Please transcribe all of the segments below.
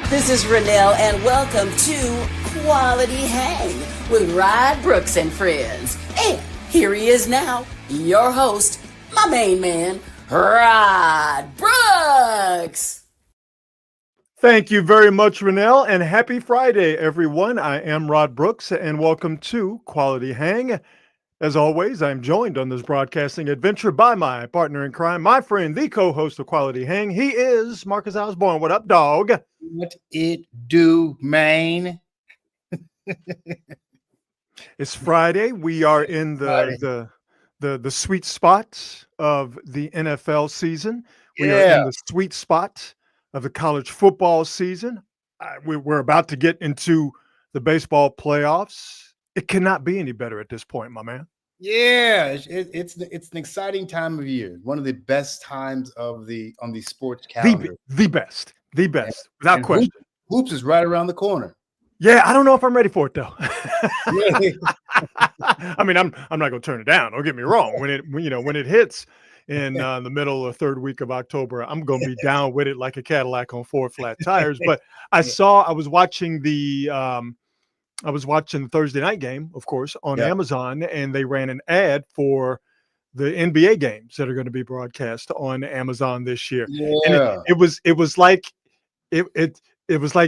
This is Renelle, and welcome to Quality Hang with Rod Brooks and friends. And here he is now, your host, my main man, Rod Brooks. Thank you very much, Renelle, and happy Friday, everyone. I am Rod Brooks, and welcome to Quality Hang. As always, I'm joined on this broadcasting adventure by my partner in crime, my friend, the co-host of Quality Hang. He is Marcus Osborne. What up, dog? What it do, man? It's Friday. We are in the sweet spot of the NFL season. We are in the sweet spot of the college football season. We're about to get into the baseball playoffs. It cannot be any better at this point, my man. Yeah, it's an exciting time of year. One of the best times on the sports calendar. The best, without question. Hoops is right around the corner. Yeah, I don't know if I'm ready for it though. I mean, I'm not gonna turn it down. Don't get me wrong. When it hits in the middle or third week of October, I'm gonna be down with it like a Cadillac on four flat tires. But I was watching the Thursday night game, of course, on Amazon, and they ran an ad for the NBA games that are going to be broadcast on Amazon this year. Yeah. And it was like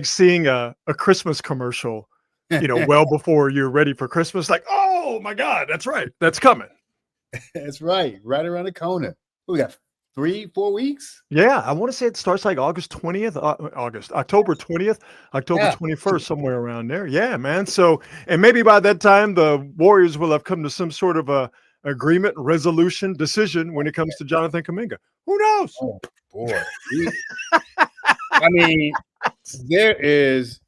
seeing a Christmas commercial, well before you're ready for Christmas. Like, oh my God, that's right, that's coming. That's right around the corner. We got 3-4 weeks. Yeah, I want to say it starts like October 20th, October 21st, somewhere around there. Yeah, man. So, and maybe by that time, the Warriors will have come to some sort of a agreement, resolution, decision when it comes to Jonathan Kuminga. Who knows? Oh, boy. I mean, there's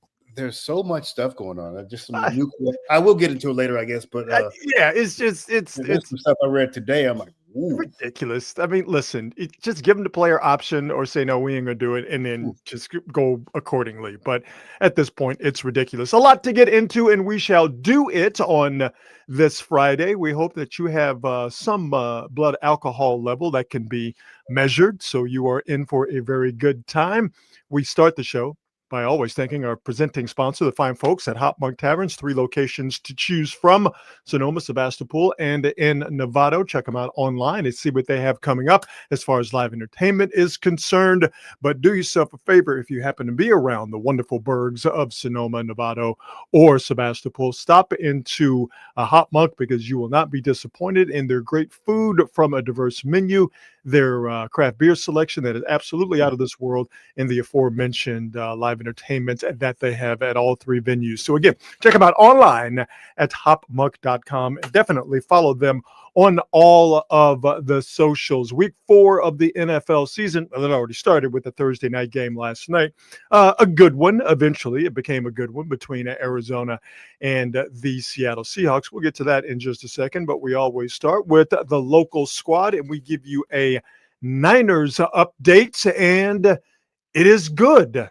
so much stuff going on. Just some nuclear. I will get into it later, I guess. But it's some stuff I read today. I'm like, ooh. Ridiculous. I mean, listen, just give them the player option or say, no, we ain't gonna do it, and then just go accordingly. But at this point, it's ridiculous. A lot to get into, and we shall do it on this Friday. We hope that you have some blood alcohol level that can be measured, so you are in for a very good time. We start the show by always thanking our presenting sponsor, the fine folks at Hop Monk Taverns, 3 locations to choose from: Sonoma, Sebastopol, and in Novato. Check them out online and see what they have coming up as far as live entertainment is concerned. But do yourself a favor, if you happen to be around the wonderful burgs of Sonoma, Novato, or Sebastopol, stop into a Hop Monk, because you will not be disappointed in their great food from a diverse menu, their craft beer selection that is absolutely out of this world, and the aforementioned live entertainment that they have at all 3 venues. So again, check them out online at hopmonk.com, and definitely follow them on all of the socials. Week 4 of the NFL season, well, it already started with the Thursday night game last night. A good one. Eventually, it became a good one between Arizona and the Seattle Seahawks. We'll get to that in just a second, but we always start with the local squad, and we give you a Niners update, and it is good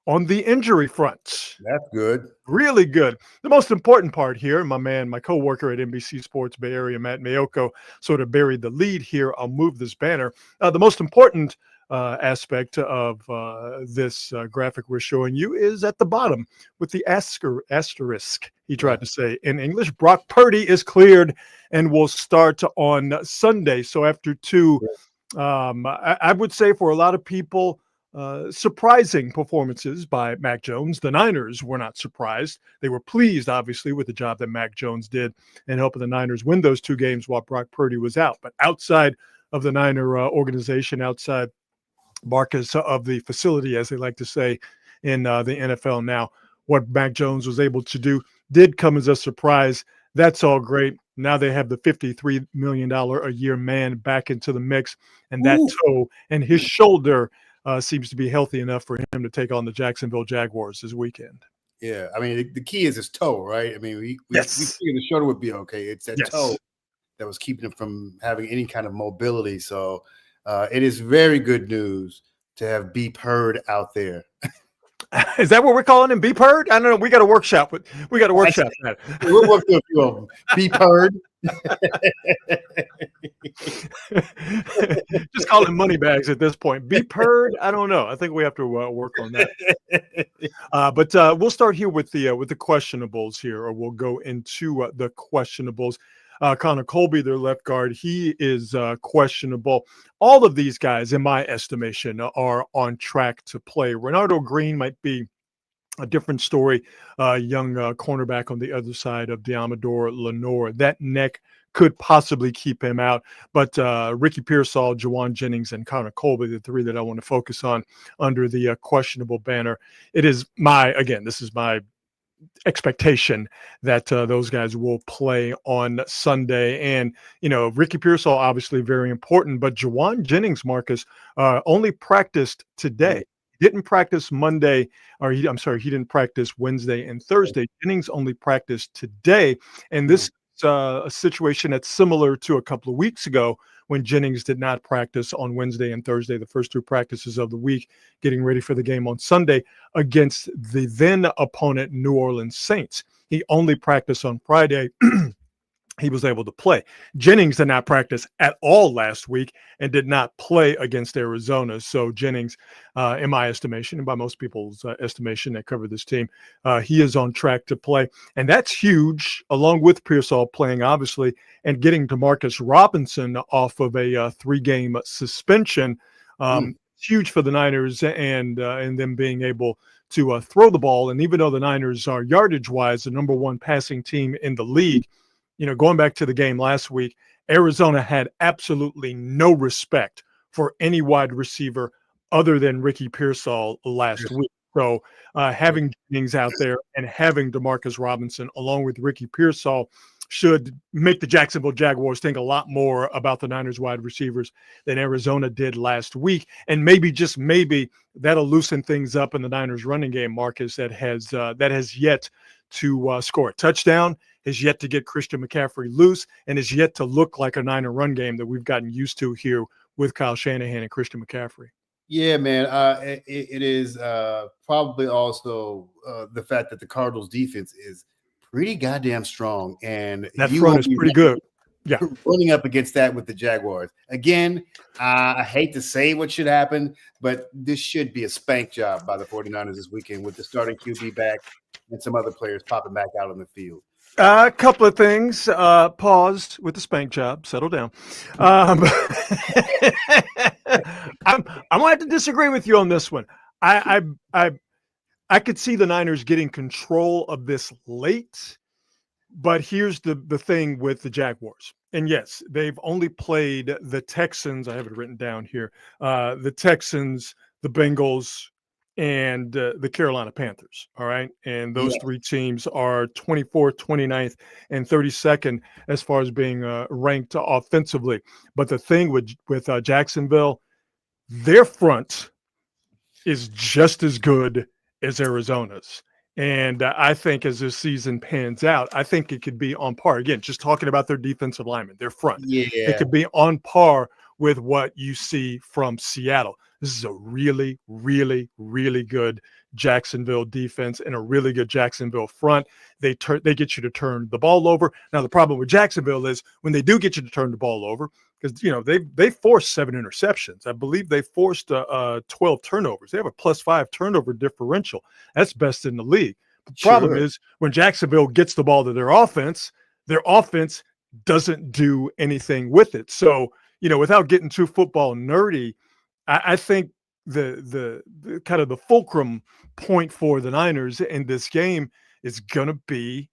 on the injury front. That's good. Really good. The most important part here, my co-worker at NBC Sports Bay Area, Matt Mayoko, sort of buried the lead here. I'll move this banner. The most important aspect of this graphic we're showing you is at the bottom with the asterisk, he tried to say in English. Brock Purdy is cleared and will start on Sunday. So after 2, I would say for a lot of people, surprising performances by Mac Jones. The Niners were not surprised. They were pleased, obviously, with the job that Mac Jones did in helping the Niners win those 2 games while Brock Purdy was out. But outside of the Niner organization, outside Marcus of the facility, as they like to say in the NFL now, what Mac Jones was able to do did come as a surprise. That's all great. Now they have the $53 million a year man back into the mix, and that toe and his shoulder seems to be healthy enough for him to take on the Jacksonville Jaguars this weekend. Yeah, I mean, the key is his toe, right? I mean, we figured the shoulder would be okay. It's that toe that was keeping him from having any kind of mobility. So it is very good news to have B. Purd out there. Is that what we're calling him? B. Purd? I don't know. We got a workshop. We got a workshop. We'll work through a few of them. B. Purd. Just call them money bags at this point. Be purred? I don't know. I think we have to work on that. But we'll start here with the questionables here, or we'll go into the questionables. Connor Colby, their left guard, he is questionable. All of these guys, in my estimation, are on track to play. Renardo Green might be a different story. Young cornerback on the other side of Deommodore Lenoir. That neck could possibly keep him out. But Ricky Pearsall, Jauan Jennings, and Connor Colby, the three that I want to focus on under the questionable banner. It is this is my expectation that those guys will play on Sunday. And, Ricky Pearsall, obviously very important, but Jauan Jennings, Marcus, only practiced today. Didn't practice Monday, he didn't practice Wednesday and Thursday. Jennings only practiced today. And this is a situation that's similar to a couple of weeks ago when Jennings did not practice on Wednesday and Thursday, the first two practices of the week, getting ready for the game on Sunday against the then opponent New Orleans Saints. He only practiced on Friday. He was able to play. Jennings did not practice at all last week and did not play against Arizona. So Jennings, in my estimation, and by most people's estimation that cover this team, he is on track to play. And that's huge, along with Pearsall playing, obviously, and getting Demarcus Robinson off of a 3-game suspension. It's huge for the Niners and them being able to throw the ball. And even though the Niners are yardage-wise the number one passing team in the league, going back to the game last week, Arizona had absolutely no respect for any wide receiver other than Ricky Pearsall last week. So having Jennings out there and having Demarcus Robinson along with Ricky Pearsall should make the Jacksonville Jaguars think a lot more about the Niners wide receivers than Arizona did last week. And maybe, just maybe, that'll loosen things up in the Niners running game, Marcus, that has yet to score a touchdown, has yet to get Christian McCaffrey loose, and is yet to look like a Niner run game that we've gotten used to here with Kyle Shanahan and Christian McCaffrey. Yeah, man. It is probably also the fact that the Cardinals defense is pretty goddamn strong. And that front is pretty good. Yeah. Running up against that with the Jaguars. Again, I hate to say what should happen, but this should be a spank job by the 49ers this weekend with the starting QB back and some other players popping back out on the field. A couple of things. Pause with the spank job. Settle down. I'm gonna have to disagree with you on this one. I could see the Niners getting control of this late, but here's the thing with the Jaguars. And yes, they've only played the Texans. I have it written down here. The Texans, the Bengals, and the Carolina Panthers. All right. And those three teams are 24th, 29th, and 32nd as far as being ranked offensively. But the thing with Jacksonville, their front is just as good as Arizona's. And I think as this season pans out, I think it could be on par. Again, just talking about their defensive linemen, their front. Yeah. It could be on par with what you see from Seattle. This is a really, really, really good Jacksonville defense and a really good Jacksonville front. They get you to turn the ball over. Now, the problem with Jacksonville is when they do get you to turn the ball over, because they forced 7 interceptions. I believe they forced 12 turnovers. They have a +5 turnover differential. That's best in the league. The problem is when Jacksonville gets the ball to their offense doesn't do anything with it. So, without getting too football nerdy, I think the kind of the fulcrum point for the Niners in this game is going to be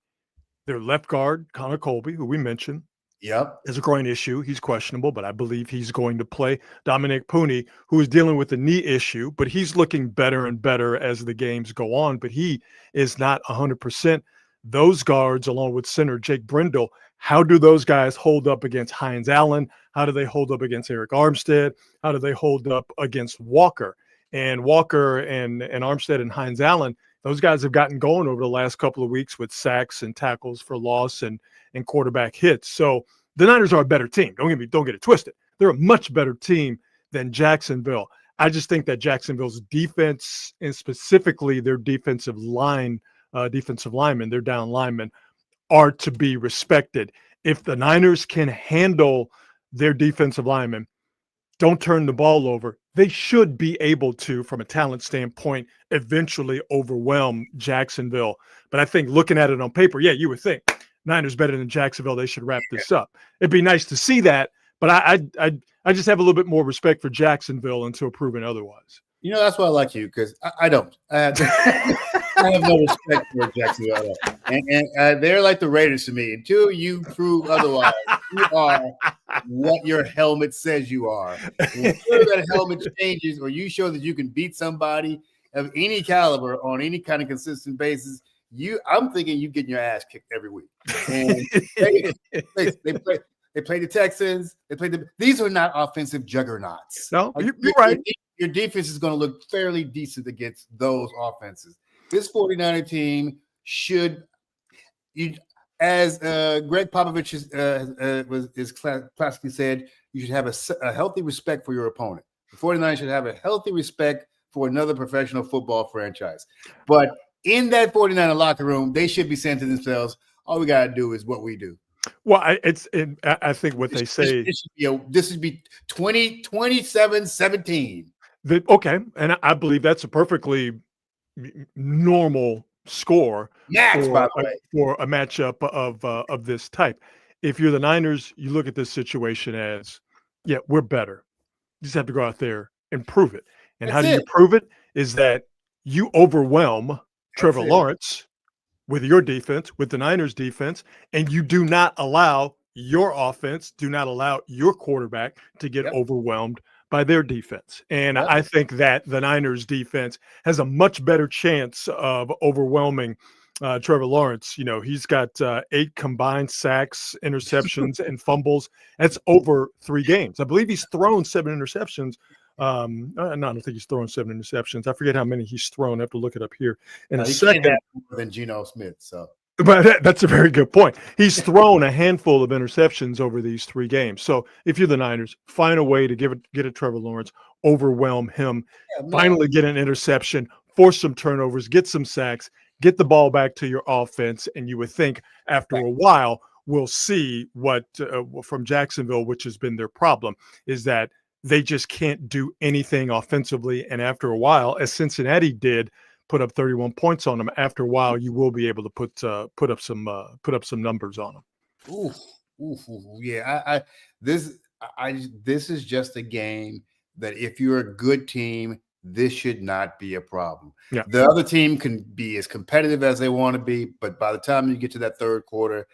their left guard, Connor Colby, who we mentioned. Yep. There's a groin issue. He's questionable, but I believe he's going to play. Dominic Puni, who is dealing with a knee issue, but he's looking better and better as the games go on, but he is not 100%. Those guards, along with center Jake Brendel, how do those guys hold up against Hines Allen? How do they hold up against Eric Armstead? How do they hold up against Walker? And Walker and Armstead and Hines Allen, those guys have gotten going over the last couple of weeks with sacks and tackles for loss and quarterback hits. So the Niners are a better team. Don't get it twisted. They're a much better team than Jacksonville. I just think that Jacksonville's defense, and specifically their defensive linemen, their down linemen, are to be respected. If the Niners can handle their defensive linemen, don't turn the ball over, they should be able to, from a talent standpoint, eventually overwhelm Jacksonville. But I think looking at it on paper, yeah, you would think Niners better than Jacksonville. They should wrap this up. It'd be nice to see that, but I just have a little bit more respect for Jacksonville until proven otherwise. You know, that's why I like you, because I don't. I have no respect for Jacksonville. And they're like the Raiders to me. Until you prove otherwise, you are what your helmet says you are. Until that helmet changes or you show that you can beat somebody of any caliber on any kind of consistent basis, I'm thinking you getting your ass kicked every week. And they play the Texans. These are not offensive juggernauts. No, you're right. Your defense is going to look fairly decent against those offenses. This 49er team should, as Greg Popovich is classically said, you should have a healthy respect for your opponent. The 49ers should have a healthy respect for another professional football franchise. But in that 49er locker room, they should be saying to themselves, all we got to do is what we do. Well, I think what they say. This should be 27-17. Okay, and I believe that's a perfectly normal score for a matchup of this type. If you're the Niners, you look at this situation as, yeah, we're better. You just have to go out there and prove it. And how do you prove it? Is that you overwhelm Trevor Lawrence with your defense, with the Niners defense, and you do not allow your offense, do not allow your quarterback to get overwhelmed by their defense. And I think that the Niners defense has a much better chance of overwhelming Trevor Lawrence. You know, he's got 8 combined sacks, interceptions, and fumbles. That's over 3 games. I believe he's thrown 7 interceptions. No, I don't think he's thrown 7 interceptions. I forget how many he's thrown. I have to look it up here in a second. Can't have more than Geno Smith, so. But that's a very good point. He's thrown a handful of interceptions over these 3 games. So if you're the Niners, find a way to get it Trevor Lawrence, overwhelm him, finally get an interception, force some turnovers, get some sacks, get the ball back to your offense, and you would think after a while we'll see what from Jacksonville, which has been their problem, is that they just can't do anything offensively. And after a while, as Cincinnati did, put up 31 points on them. After a while, you will be able to put up some numbers on them. Yeah. This is just a game that if you're a good team, this should not be a problem. Yeah. The other team can be as competitive as they want to be, but by the time you get to that third quarter,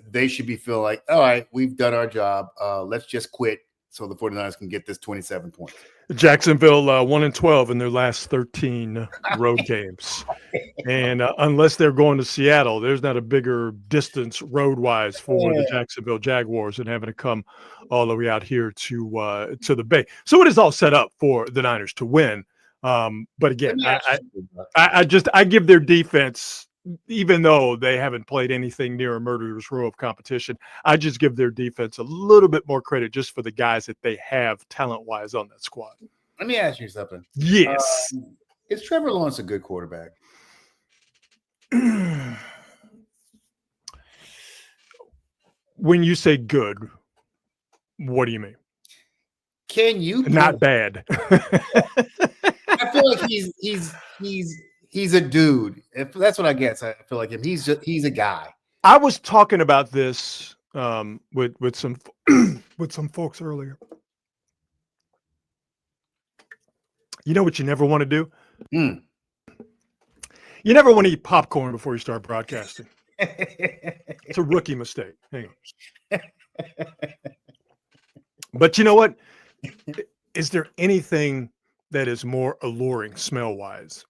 they should be feeling like, all right, we've done our job. Let's just quit so the 49ers can get this 27 points. Jacksonville 1-12 in their last 13 road games. And unless they're going to Seattle, there's not a bigger distance road-wise for the Jacksonville Jaguars than having to come all the way out here to the Bay. So it is all set up for the Niners to win. But again, I give their defense, even though they haven't played anything near a murderer's row of competition, I just give their defense a little bit more credit just for the guys that they have talent-wise on that squad. Let me ask you something. Yes. Is Trevor Lawrence a good quarterback? When you say good, what do you mean? Can you not bad? I feel like he's a dude. If that's what I guess. I feel like him. He's a guy. I was talking about this with some with some folks earlier. You know what you never want to do? You never want to eat popcorn before you start broadcasting. It's a rookie mistake. Hang on. But you know what? Is there anything that is more alluring smell-wise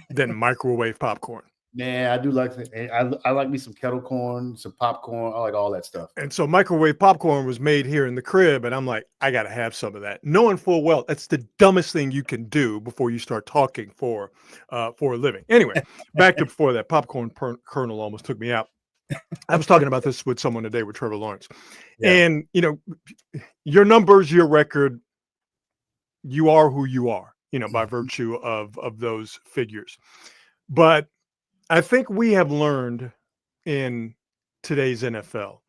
than microwave popcorn? Man, I do like it. I like me some kettle corn, some popcorn. I like all that stuff. And so microwave popcorn was made here in the crib, and I'm like, I got to have some of that. Knowing full well that's the dumbest thing you can do before you start talking for a living. Anyway, back to before that, popcorn kernel almost took me out. I was talking about this with someone today with Trevor Lawrence. Yeah. And, you know, your numbers, your record, you are who you are, you know, by virtue of those figures. But I think we have learned in today's NFL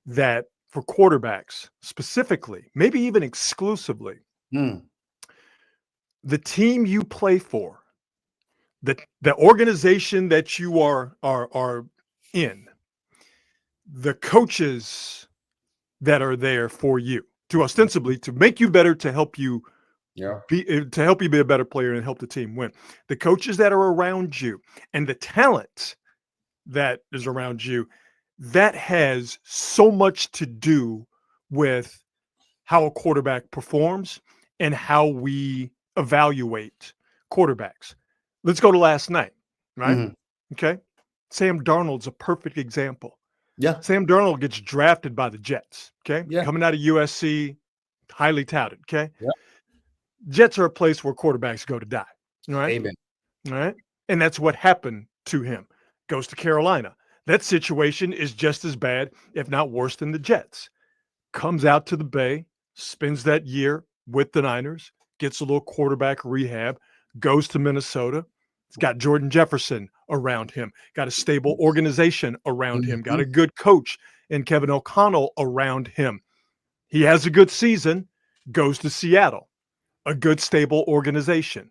that for quarterbacks specifically, maybe even exclusively, the team you play for, the organization that you are in, the coaches that are there for you to ostensibly to make you better, to help you be a better player and help the team win. The coaches that are around you and the talent that is around you, that has so much to do with how a quarterback performs and how we evaluate quarterbacks. Let's go to last night, right? Okay. Sam Darnold's a perfect example. Yeah. Sam Darnold gets drafted by the Jets. Okay. Yeah. Coming out of USC, highly touted. Okay. Yeah. Jets are a place where quarterbacks go to die. All right. Amen. All right. And that's what happened to him. Goes to Carolina. That situation is just as bad, if not worse, than the Jets. Comes out to the Bay, spends that year with the Niners, gets a little quarterback rehab, goes to Minnesota. He's got Jordan Jefferson around him, got a stable organization around him, got a good coach in Kevin O'Connell around him. He has a good season, goes to Seattle, a good, stable organization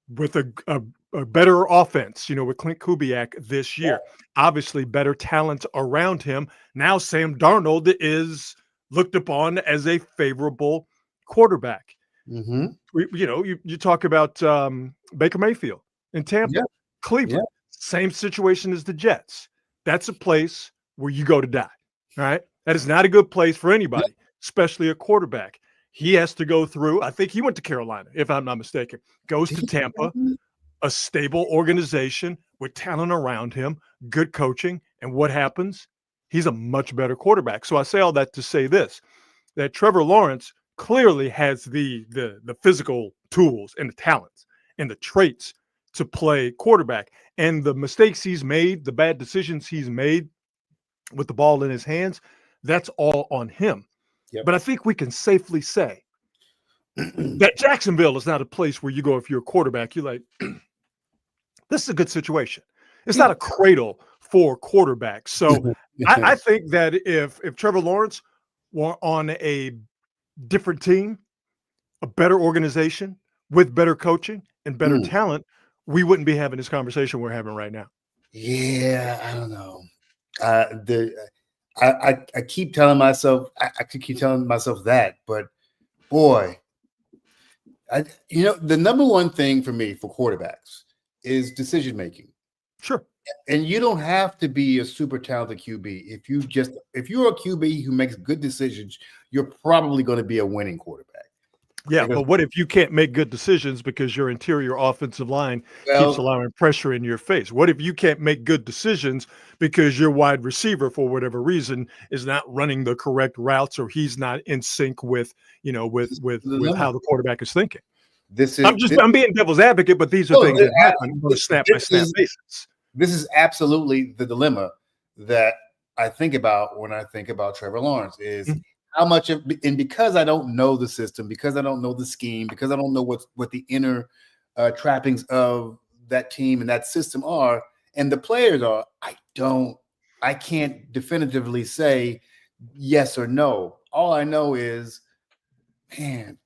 with a better offense, with Clint Kubiak this year. Obviously, better talent around him. Now Sam Darnold is looked upon as a favorable quarterback. You talk about Baker Mayfield in Tampa, Cleveland, same situation as the Jets. That's a place where you go to die. All right. That is not a good place for anybody, especially a quarterback. He has to go through, I think he went to Carolina, if I'm not mistaken, goes to Tampa, a stable organization with talent around him, good coaching. And what happens? He's a much better quarterback. So I say all that to say this, that Trevor Lawrence clearly has the physical tools and the talents and the traits to play quarterback. And the mistakes he's made, the bad decisions he's made with the ball in his hands, that's all on him. Yep. But I think we can safely say that Jacksonville is not a place where you go, if you're a quarterback, you're like, this is a good situation. It's not a cradle for quarterbacks. So I think that if Trevor Lawrence were on a different team, a better organization with better coaching and better talent, we wouldn't be having this conversation we're having right now. Yeah, I don't know. I keep telling myself, I could keep telling myself that, but boy, the number one thing for me for quarterbacks is decision making. Sure. And you don't have to be a super talented QB. If you're a QB who makes good decisions, you're probably going to be a winning quarterback. Yeah, but what if you can't make good decisions because your interior offensive line keeps allowing pressure in your face? What if you can't make good decisions because your wide receiver, for whatever reason, is not running the correct routes, or he's not in sync with how the quarterback is thinking? I'm being devil's advocate, but these are things that happen on a snap-by-snap basis. This is absolutely the dilemma that I think about when I think about Trevor Lawrence is how much of, and because I don't know the system, because I don't know the scheme, because I don't know what the inner trappings of that team and that system are, and the players are, I can't definitively say yes or no. All I know is, man,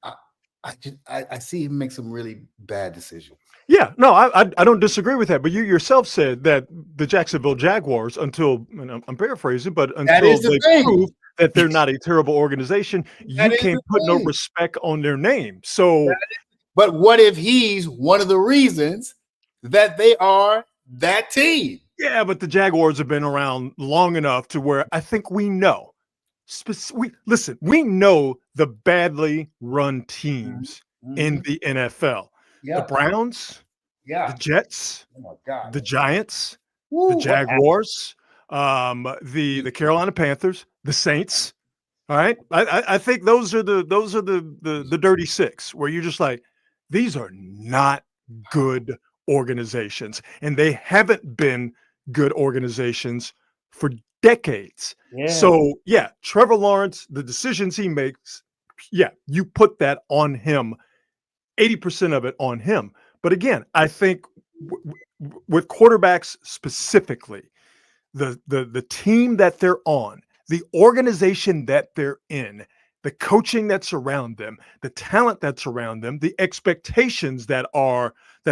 I see him make some really bad decisions. Yeah, no, I don't disagree with that. But you yourself said that the Jacksonville Jaguars, until, and I'm paraphrasing, but until they prove that they're not a terrible organization, you can't put no respect on their name. So, but what if he's one of the reasons that they are that team? Yeah, but the Jaguars have been around long enough to where I think we know. We know the badly run teams in the NFL. Yeah. The Browns, the Jets, the Giants, the Jaguars, the Carolina Panthers, the Saints. All right, I think those are the dirty six, where you're just like, these are not good organizations, and they haven't been good organizations for decades. Yeah. So yeah, Trevor Lawrence, the decisions he makes, you put that on him. 80% of it on him. But again, I think with quarterbacks specifically, the team that they're on, the organization that they're in, the coaching that's around them, the talent that's around them, the expectations that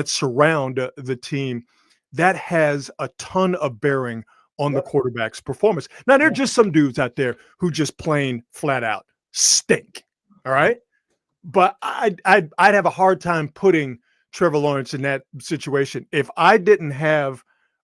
surround the team, that has a ton of bearing on the quarterback's performance. Now, there are just some dudes out there who just plain flat out stink. All right. But I'd have a hard time putting Trevor Lawrence in that situation if I didn't have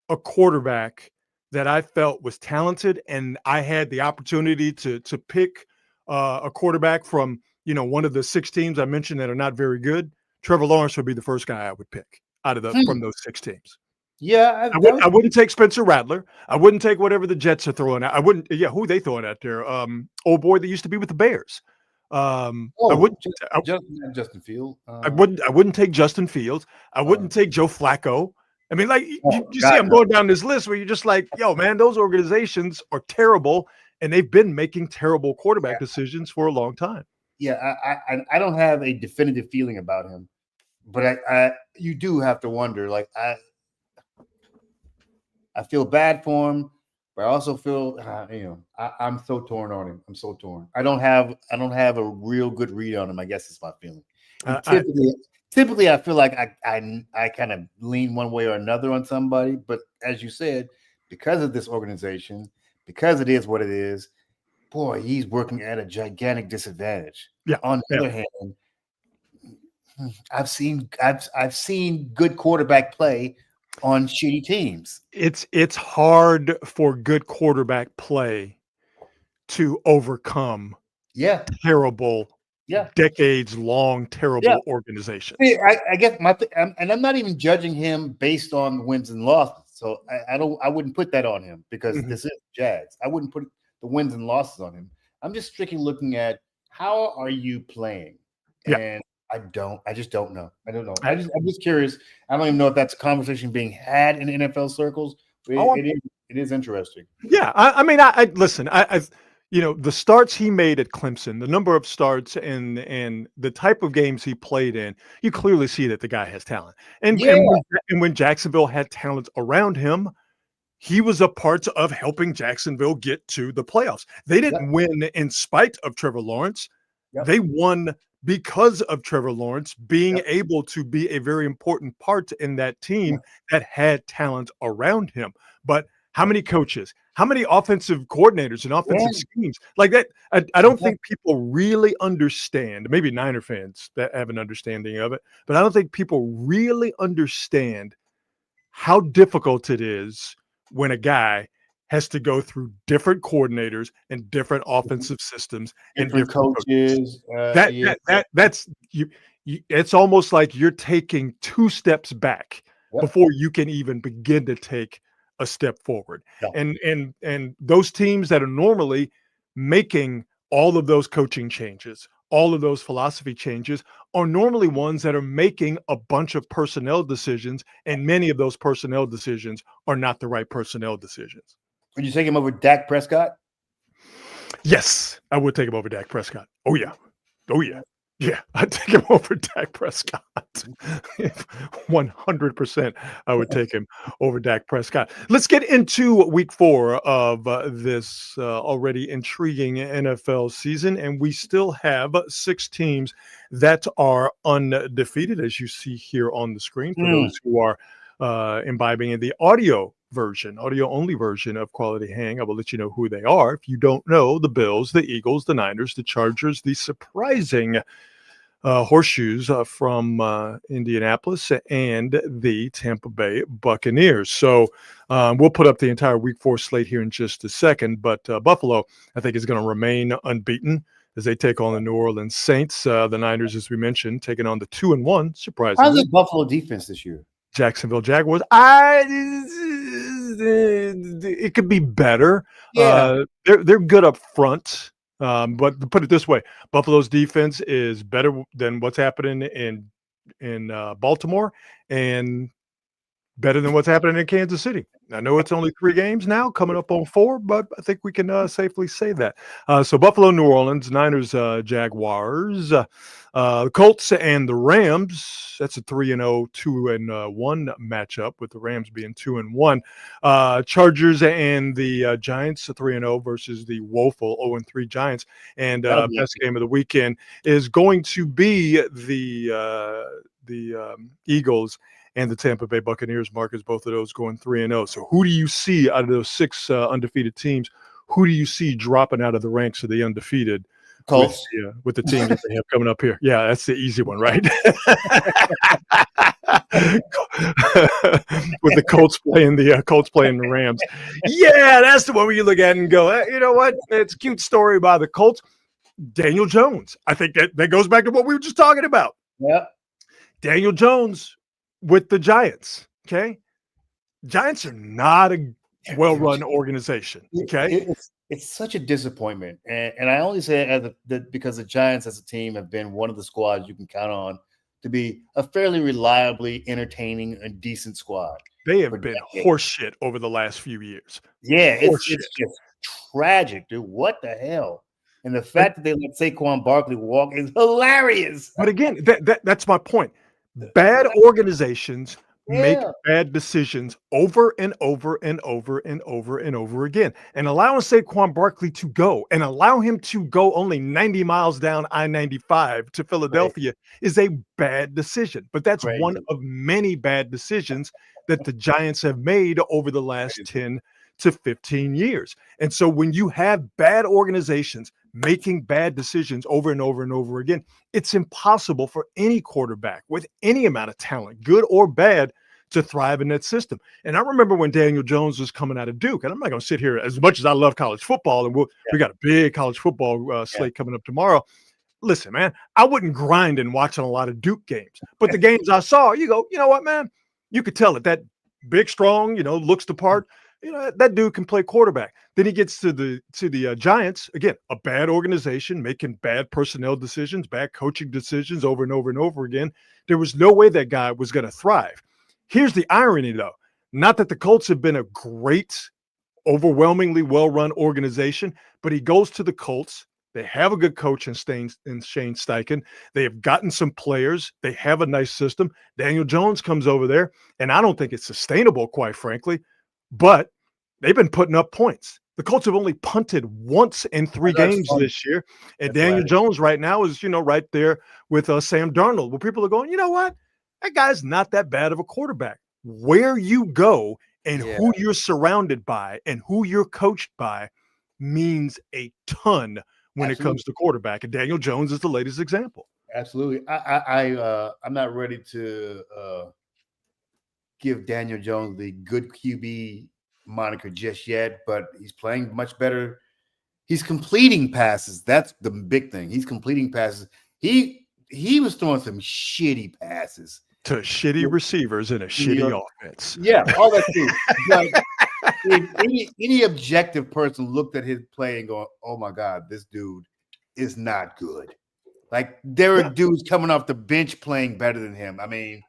a quarterback that I felt was talented and I had the opportunity to pick a quarterback from, one of the 6 teams I mentioned that are not very good. Trevor Lawrence would be the first guy I would pick from those 6 teams. Yeah, I wouldn't take Spencer Rattler. I wouldn't take whatever the Jets are throwing out. I wouldn't. Yeah, who are they throwing out there? Old boy that used to be with the Bears. I wouldn't. Justin Fields. I wouldn't take Justin Fields. I wouldn't take Joe Flacco. I mean, like you see, I'm going down this list where you're just like, yo, man, those organizations are terrible, and they've been making terrible quarterback decisions for a long time. Yeah, I don't have a definitive feeling about him, but you do have to wonder. Like I feel bad for him, but I also feel I'm so torn on him. I'm so torn. I don't have a real good read on him. I guess it's my feeling. Typically, I feel like I kind of lean one way or another on somebody, but as you said, because of this organization, because it is what it is, boy, he's working at a gigantic disadvantage. Yeah. On the other hand, I've seen good quarterback play on shitty teams. It's hard for good quarterback play to overcome terrible, decades-long terrible organizations. I guess and I'm not even judging him based on wins and losses. So I wouldn't put that on him because this is Jags. I wouldn't put the wins and losses on him. I'm just strictly looking at how are you playing, and I just don't know. I don't know. I'm just curious. I don't even know if that's a conversation being had in NFL circles. It is interesting. Yeah, I mean, I listen. The starts he made at Clemson, the number of starts and the type of games he played in, you clearly see that the guy has talent. And when Jacksonville had talent around him, he was a part of helping Jacksonville get to the playoffs. They didn't win in spite of Trevor Lawrence. They won because of Trevor Lawrence being able to be a very important part in that team that had talent around him. But how many coaches, how many offensive coordinators and offensive schemes like that? I don't think people really understand. Maybe Niner fans that have an understanding of it, but I don't think people really understand how difficult it is when a guy has to go through different coordinators and different offensive systems and different coaches. That's you. It's almost like you're taking 2 steps back before you can even begin to take a step forward. And those teams that are normally making all of those coaching changes, all of those philosophy changes, are normally ones that are making a bunch of personnel decisions, and many of those personnel decisions are not the right personnel decisions. Would you take him over Dak Prescott? Yes, I would take him over Dak Prescott. Oh, yeah. Yeah, I'd take him over Dak Prescott. 100%, I would take him over Dak Prescott. Let's get into week 4 of this already intriguing NFL season. And we still have 6 teams that are undefeated, as you see here on the screen. For those who are imbibing in the audio-only version of Quality Hang, I will let you know who they are. If you don't know, the Bills, the Eagles, the Niners, the Chargers, the surprising Horseshoes from Indianapolis, and the Tampa Bay Buccaneers. So we'll put up the entire week 4 slate here in just a second, but Buffalo, I think, is going to remain unbeaten as they take on the New Orleans Saints. The Niners, as we mentioned, taking on the 2-1, surprisingly. How's the Buffalo defense this year? Jacksonville Jaguars. It could be better. Yeah. They're good up front. But to put it this way, Buffalo's defense is better than what's happening in Baltimore, and better than what's happening in Kansas City. I know it's only 3 games now, coming up on 4, but I think we can safely say that. So Buffalo, New Orleans, Niners, Jaguars, the Colts and the Rams. That's a 3-0, 2-1 matchup, with the Rams being 2-1. Chargers and the Giants, a 3-0 versus the woeful 0-3 Giants. And best game of the weekend is going to be the Eagles and the Tampa Bay Buccaneers. Marcus, both of those going 3-0. So who do you see out of those 6 undefeated teams? Who do you see dropping out of the ranks of the undefeated Colts with the teams that they have coming up here? Yeah, that's the easy one, right? With the Colts playing the Rams. Yeah, that's the one where you look at it and go, you know what? It's a cute story by the Colts. Daniel Jones. I think that goes back to what we were just talking about. Yeah. Daniel Jones with the Giants, okay? Giants are not a well-run organization, okay? It's such a disappointment. And I only say it because the Giants as a team have been one of the squads you can count on to be a fairly reliably entertaining and decent squad. They have been horseshit over the last few years. Yeah, it's just tragic, dude. What the hell? And the fact that they let Saquon Barkley walk is hilarious. But again, that's my point. Bad organizations make bad decisions over and over and over and over and over again. And allowing Saquon Barkley to go and allow him to go only 90 miles down I-95 to Philadelphia is a bad decision. But that's one of many bad decisions that the Giants have made over the last 10 to 15 years. And so when you have bad organizations making bad decisions over and over and over again, it's impossible for any quarterback with any amount of talent, good or bad, to thrive in that system. And I remember when Daniel Jones was coming out of Duke, and I'm not going to sit here, as much as I love college football, and we got a big college football slate coming up tomorrow. Listen, man, I wouldn't grind in watching a lot of Duke games, but the games I saw, you go, you know what, man, you could tell that big, strong, looks the part. That dude can play quarterback. Then he gets to the Giants, again, a bad organization, making bad personnel decisions, bad coaching decisions over and over and over again. There was no way that guy was going to thrive. Here's the irony, though. Not that the Colts have been a great, overwhelmingly well-run organization, but he goes to the Colts. They have a good coach in Shane Steichen. They have gotten some players. They have a nice system. Daniel Jones comes over there, and I don't think it's sustainable, quite frankly, but they've been putting up points. The Colts have only punted once in 3 games this year, and Daniel Jones right now is, right there with Sam Darnold, where people are going, you know what? That guy's not that bad of a quarterback. Where you go and who you're surrounded by and who you're coached by means a ton when it comes to quarterback. And Daniel Jones is the latest example. Absolutely. I'm not ready to give Daniel Jones the good QB moniker just yet, but he's playing much better. He's completing passes. That's the big thing. He's completing passes. He was throwing some shitty passes to shitty receivers in a shitty offense. Yeah, all that too. But if any objective person looked at his play and going, "Oh my God, this dude is not good." Like there are dudes coming off the bench playing better than him. I mean,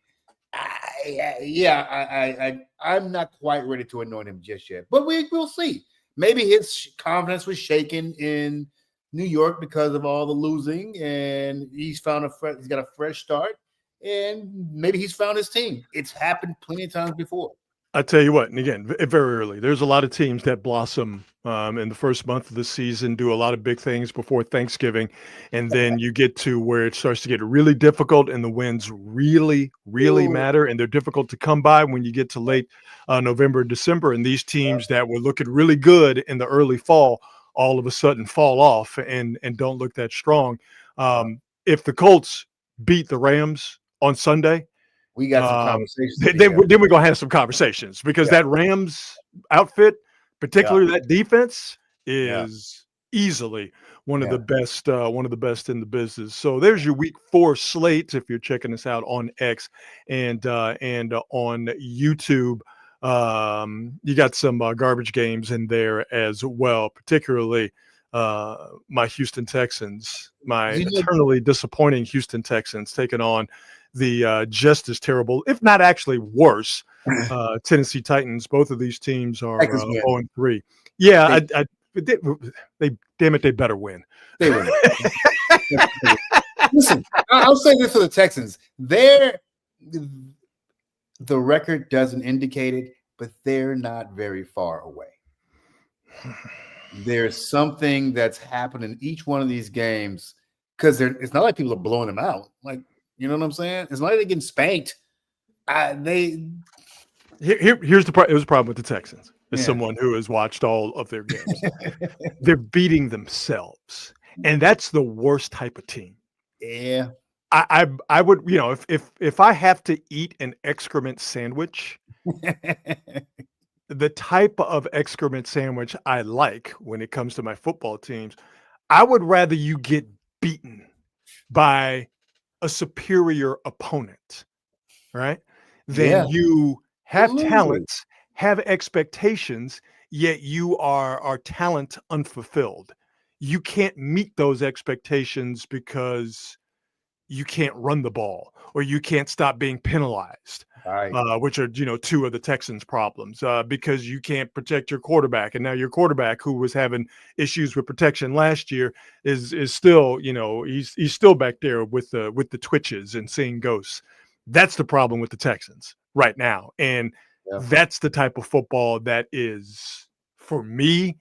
I'm not quite ready to anoint him just yet, but we'll see. Maybe his confidence was shaken in New York because of all the losing, and he's got a fresh start, and maybe he's found his team. It's happened plenty of times before. I tell you what, and again, very early. There's a lot of teams that blossom in the first month of the season, do a lot of big things before Thanksgiving, and then you get to where it starts to get really difficult, and the wins really, really matter, and they're difficult to come by when you get to late November, December, and these teams that were looking really good in the early fall all of a sudden fall off and don't look that strong. If the Colts beat the Rams on Sunday, we got some conversations. Then we're going to have some conversations because that Rams outfit, particularly that defense, is easily one of the best in the business. So there's your week 4 slate. If you're checking us out on X and on YouTube, you got some garbage games in there as well, particularly my Houston Texans, my eternally disappointing Houston Texans taking on the just as terrible, if not actually worse, Tennessee Titans. Both of these teams are Texas win. 0-3. Yeah, they damn it, they better win. They win. Listen, I'll say this for the Texans. The record doesn't indicate it, but they're not very far away. There's something that's happened in each one of these games because it's not like people are blowing them out. Like, you know what I'm saying? It's not like they're getting spanked. Here's the problem. It was a problem with the Texans. As someone who has watched all of their games, they're beating themselves, and that's the worst type of team. Yeah, I would, if I have to eat an excrement sandwich, the type of excrement sandwich I like when it comes to my football teams, I would rather you get beaten by a superior opponent, right? Than you have talents, have expectations, yet you are talent unfulfilled. You can't meet those expectations because you can't run the ball or you can't stop being penalized, which are, two of the Texans' problems, because you can't protect your quarterback. And now your quarterback, who was having issues with protection last year, is still, he's still back there with the twitches and seeing ghosts. That's the problem with the Texans right now. And that's the type of football that is, for me,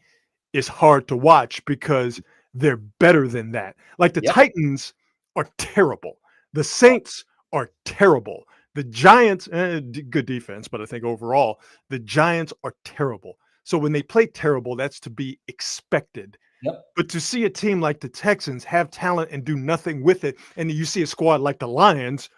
is hard to watch because they're better than that. Like the Titans are terrible. The Saints are terrible. The Giants, good defense, but I think overall, the Giants are terrible. So when they play terrible, that's to be expected. But to see a team like the Texans have talent and do nothing with it, and you see a squad like the Lions,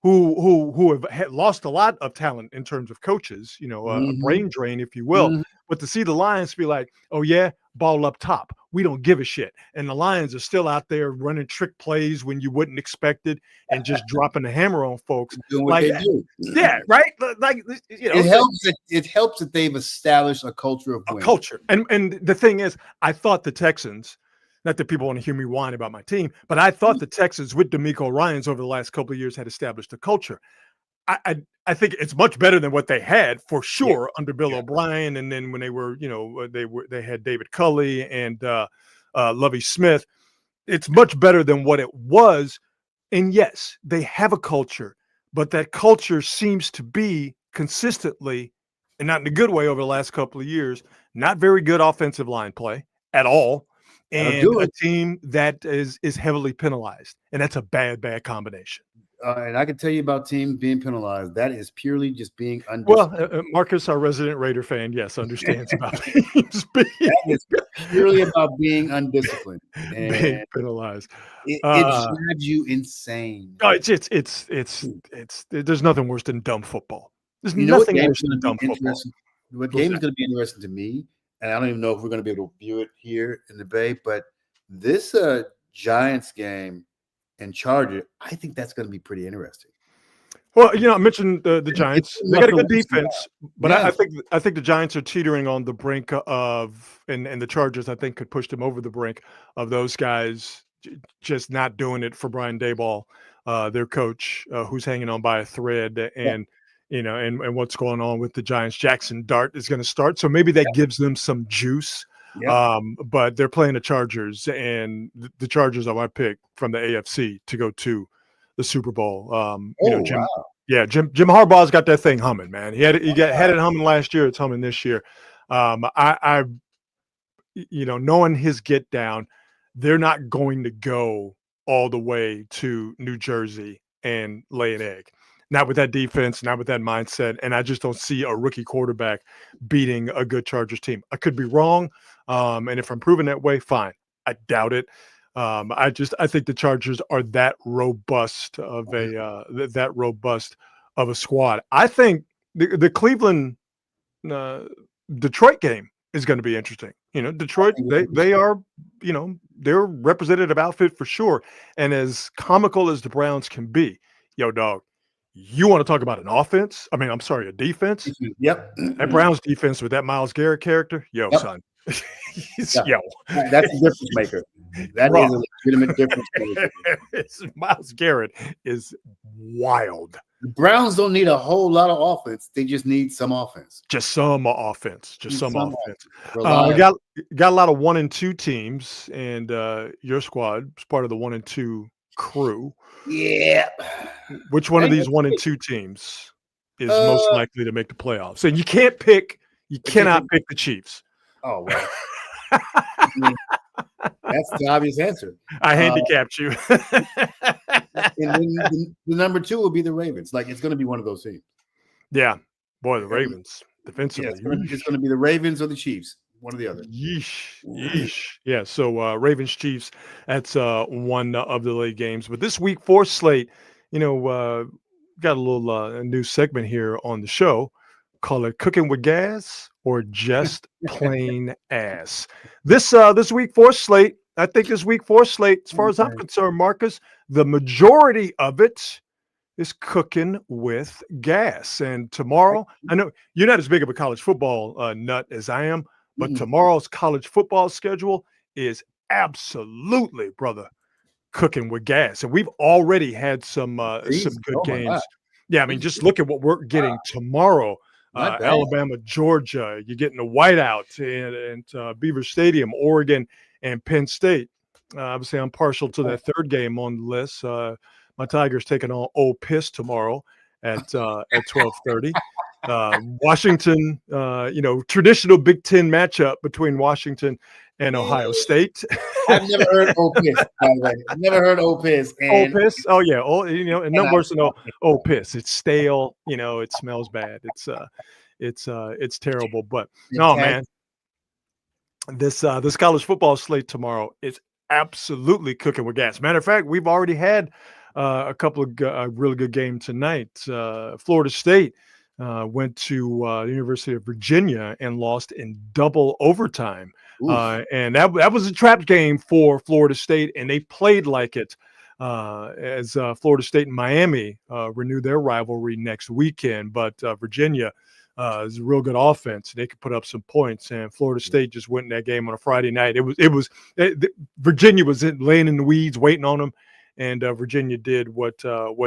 who have lost a lot of talent in terms of coaches, a brain drain, if you will. But to see the Lions be like, oh yeah, ball up top, we don't give a shit. And the Lions are still out there running trick plays when you wouldn't expect it and just dropping the hammer on folks. Doing what they do. Yeah, right? Like, it helps that they've established a culture of winning. A culture. And the thing is, I thought the Texans, not that people want to hear me whine about my team, but I thought the Texans with DeMeco Ryans over the last couple of years had established a culture. I think it's much better than what they had for sure under Bill O'Brien, and then when they were, they had David Culley and Lovie Smith. It's much better than what it was. And yes, they have a culture, but that culture seems to be consistently, and not in a good way over the last couple of years, not very good offensive line play at all. And a team that is heavily penalized. And that's a bad combination. And I can tell you about teams being penalized. That is purely just being undisciplined. Well, Marcus, our resident Raider fan, yes, understands about teams being it's purely about being undisciplined and being penalized. It drives you insane. Oh, it's there's nothing worse than dumb football. There's nothing worse than dumb football. What game is going to be interesting to me, and I don't even know if we're going to be able to view it here in the Bay, but this Giants game and Charger, I think that's going to be pretty interesting. Well, I mentioned the Giants. They got a good defense, but I think the Giants are teetering on the brink of, and the Chargers, I think, could push them over the brink of those guys just not doing it for Brian Daboll, their coach, who's hanging on by a thread, and and what's going on with the Giants. Jackson Dart is going to start, so maybe that gives them some juice. But they're playing the Chargers, and the Chargers are my pick from the AFC to go to the Super Bowl. Jim Harbaugh's got that thing humming, man. He had it humming last year. It's humming this year. Knowing his get down, they're not going to go all the way to New Jersey and lay an egg. Not with that defense, not with that mindset, and I just don't see a rookie quarterback beating a good Chargers team. I could be wrong, and if I'm proven that way, fine. I doubt it. I think the Chargers are that robust of a squad. I think the Cleveland Detroit game is going to be interesting. Detroit, they are, they're a representative outfit for sure. And as comical as the Browns can be, dog, you want to talk about an offense? I mean, I'm sorry, a defense? Yep. That Browns defense with that Myles Garrett character, son. That's a difference maker. That is a legitimate difference maker. Myles Garrett is wild. The Browns don't need a whole lot of offense. They just need some offense. Just some offense. Just some offense. Got a lot of 1 and 2 teams, and your squad is part of the 1 and 2 crew. Yeah. Which one of these 1 and 2 teams is most likely to make the playoffs? And you can't pick. You cannot pick the Chiefs. Oh well. That's the obvious answer. I handicapped you. And then the number 2 will be the Ravens. Like it's going to be one of those teams. Yeah, boy, the Ravens defensively. Yeah, it's going to be the Ravens or the Chiefs, one or the other. Yeesh. Yeah. So Ravens Chiefs. That's one of the late games. But this week 4 slate, got a little new segment here on the show. Call it Cooking with Gas or Just Plain Ass. This week 4 slate, I think this week 4 slate, as far as I'm concerned, Marcus, the majority of it is cooking with gas. And tomorrow, I know you're not as big of a college football nut as I am, but tomorrow's college football schedule is absolutely, brother, cooking with gas. And we've already had some good games. Yeah, I mean, just look at what we're getting tomorrow. Alabama, Georgia, you're getting a whiteout and Beaver Stadium, Oregon, and Penn State. Obviously, I'm partial to that third game on the list. My Tigers taking on Ole Miss tomorrow at 12:30. Washington, traditional Big Ten matchup between Washington and Ohio State. I've never heard Ole Miss. By the way, I've never heard Ole Miss. Ole Miss. Oh yeah. And no worse than Ole Miss. It's stale. It smells bad. It's terrible. But no, man. This college football slate tomorrow is absolutely cooking with gas. Matter of fact, we've already had a couple of really good games tonight. Florida State went to the University of Virginia and lost in double overtime. And that was a trap game for Florida State, and they played like it as Florida State and Miami renew their rivalry next weekend. But Virginia is a real good offense. They could put up some points, and Florida State just went in that game on a Friday night. Virginia was laying in the weeds waiting on them, and Virginia did what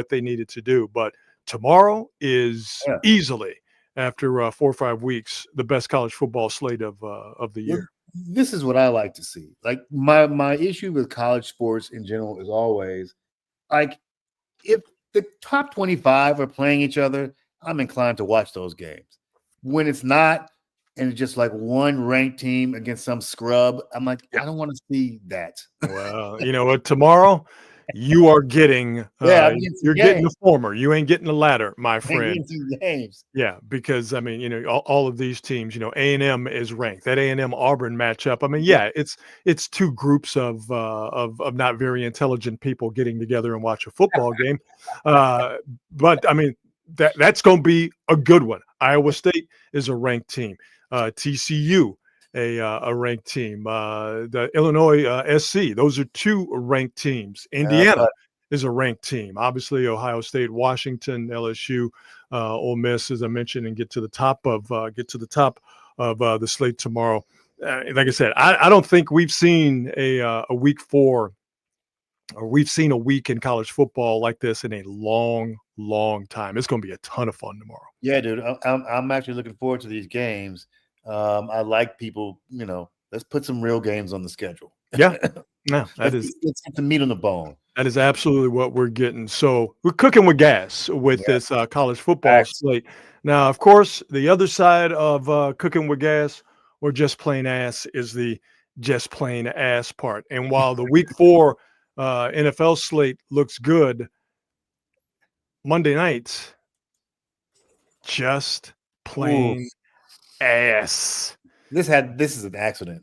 they needed to do. But tomorrow is easily, after 4 or 5 weeks, the best college football slate of the year. This is what I like to see. Like my issue with college sports in general is always like if the top 25 are playing each other, I'm inclined to watch those games. When it's not, and it's just like one ranked team against some scrub, I'm like, I don't want to see that. Well, you know what? Tomorrow, you are getting you're getting the former. You ain't getting the latter, my friend. Yeah, because I mean, all of these teams, A&M is ranked. That A&M Auburn matchup. I mean, it's 2 groups of not very intelligent people getting together and watch a football game. But I mean, that's going to be a good one. Iowa State is a ranked team. TCU, a ranked team. The Illinois SC, those are 2 ranked teams. Indiana is a ranked team. Obviously, Ohio State, Washington, LSU, Ole Miss, as I mentioned, and get to the top of the slate tomorrow. Like I said, I don't think we've seen a week 4. Or we've seen a week in college football like this in a long time. It's going to be a ton of fun tomorrow. Yeah, dude. I'm actually looking forward to these games. I like people, let's put some real games on the schedule. Yeah. No, let's get the meat on the bone. That is absolutely what we're getting. So we're cooking with gas with this college football slate. Now, of course, the other side of cooking with gas or just plain ass is the just plain ass part. And while the week 4 NFL slate looks good, Monday night, just plain ass. This is an accident.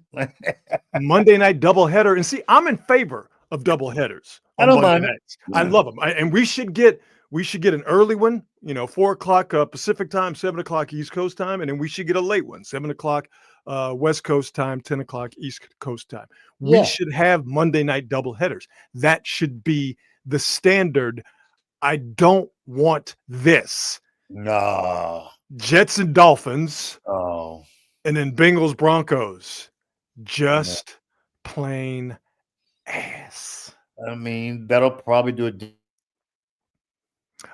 Monday night doubleheader. And see, I'm in favor of doubleheaders. I don't mind it. I love them. And we should get an early one, 4 o'clock Pacific time, 7 o'clock East Coast time, and then we should get a late one, 7 o'clock West Coast time, 10 o'clock East Coast time. We should have Monday night doubleheaders. That should be the standard. I don't want this. No. Jets and Dolphins. Oh. And then Bengals Broncos. Just plain ass. I mean, that'll probably do it.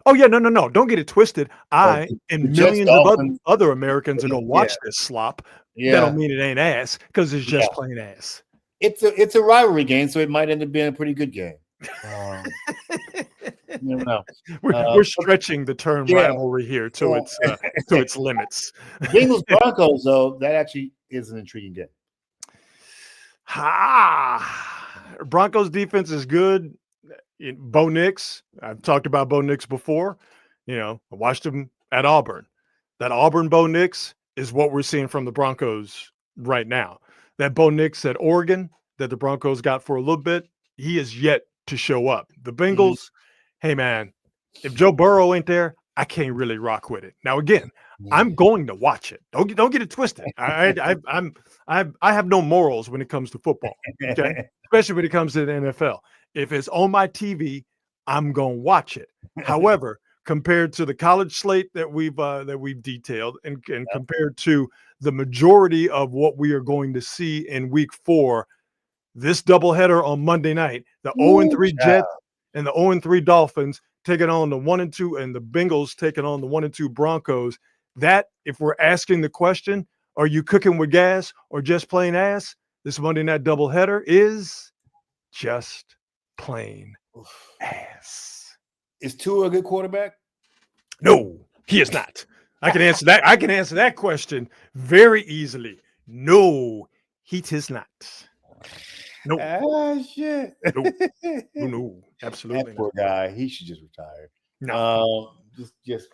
Oh yeah, no. Don't get it twisted. I The and Jets millions of Dolphins. other Americans are gonna Yeah, watch this slop. That don't yeah, mean it ain't ass because it's yeah. just plain ass. It's a rivalry game, so it might end up being a pretty good game. You never know. We're But stretching the term yeah, rivalry here uh, to its limits. Bengals Broncos though that actually is an intriguing game. Broncos defense is good. Bo Nix, I've talked about Bo Nix before. I watched him at Auburn. That Auburn Bo Nix is what we're seeing from the Broncos right now. That Bo Nix at Oregon that the Broncos got for a little bit, he is yet to show up. The Mhm. Bengals, hey man, if Joe Burrow ain't there, I can't really rock with it. Now again, I'm going to watch it. Don't get it twisted. I have no morals when it comes to football. Okay, especially when it comes to the NFL. If it's on my TV, I'm gonna watch it. However, compared to the college slate that we've detailed, and compared to the majority of what we are going to see in Week 4, this doubleheader on Monday night, the 0-3 Jets and the 0-3 Dolphins taking on the 1-2, and the Bengals taking on the 1-2 Broncos. That, if we're asking the question, are you cooking with gas or just plain ass? This Monday night doubleheader is just plain ass. Is Tua a good quarterback? No, he is not. I can answer that. I can answer that question very easily. No, he is not. No. Shit. No, absolutely That poor not. guy. He should just retire. No. Just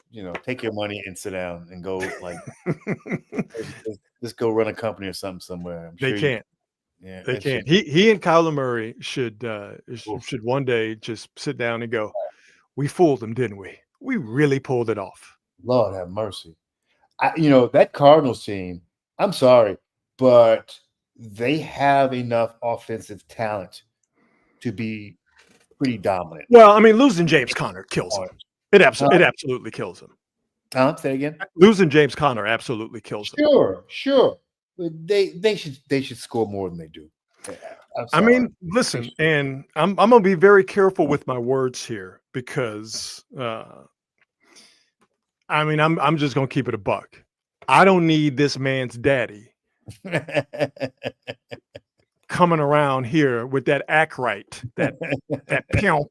take your money and sit down and go just go run a company or something somewhere. They can't. Yeah, They can't. He and Kyler Murray should one day just sit down and go, we fooled them, didn't we? We really pulled it off. Lord have mercy. That Cardinals team, I'm sorry, but they have enough offensive talent to be pretty dominant. Well, I mean, losing James Conner kills him. It absolutely kills him. Say again. Losing James Conner absolutely kills him. Sure. But they should score more than they do. I mean, listen, and I'm gonna be very careful with my words here because I'm just gonna keep it a buck. I don't need this man's daddy coming around here with that act right, that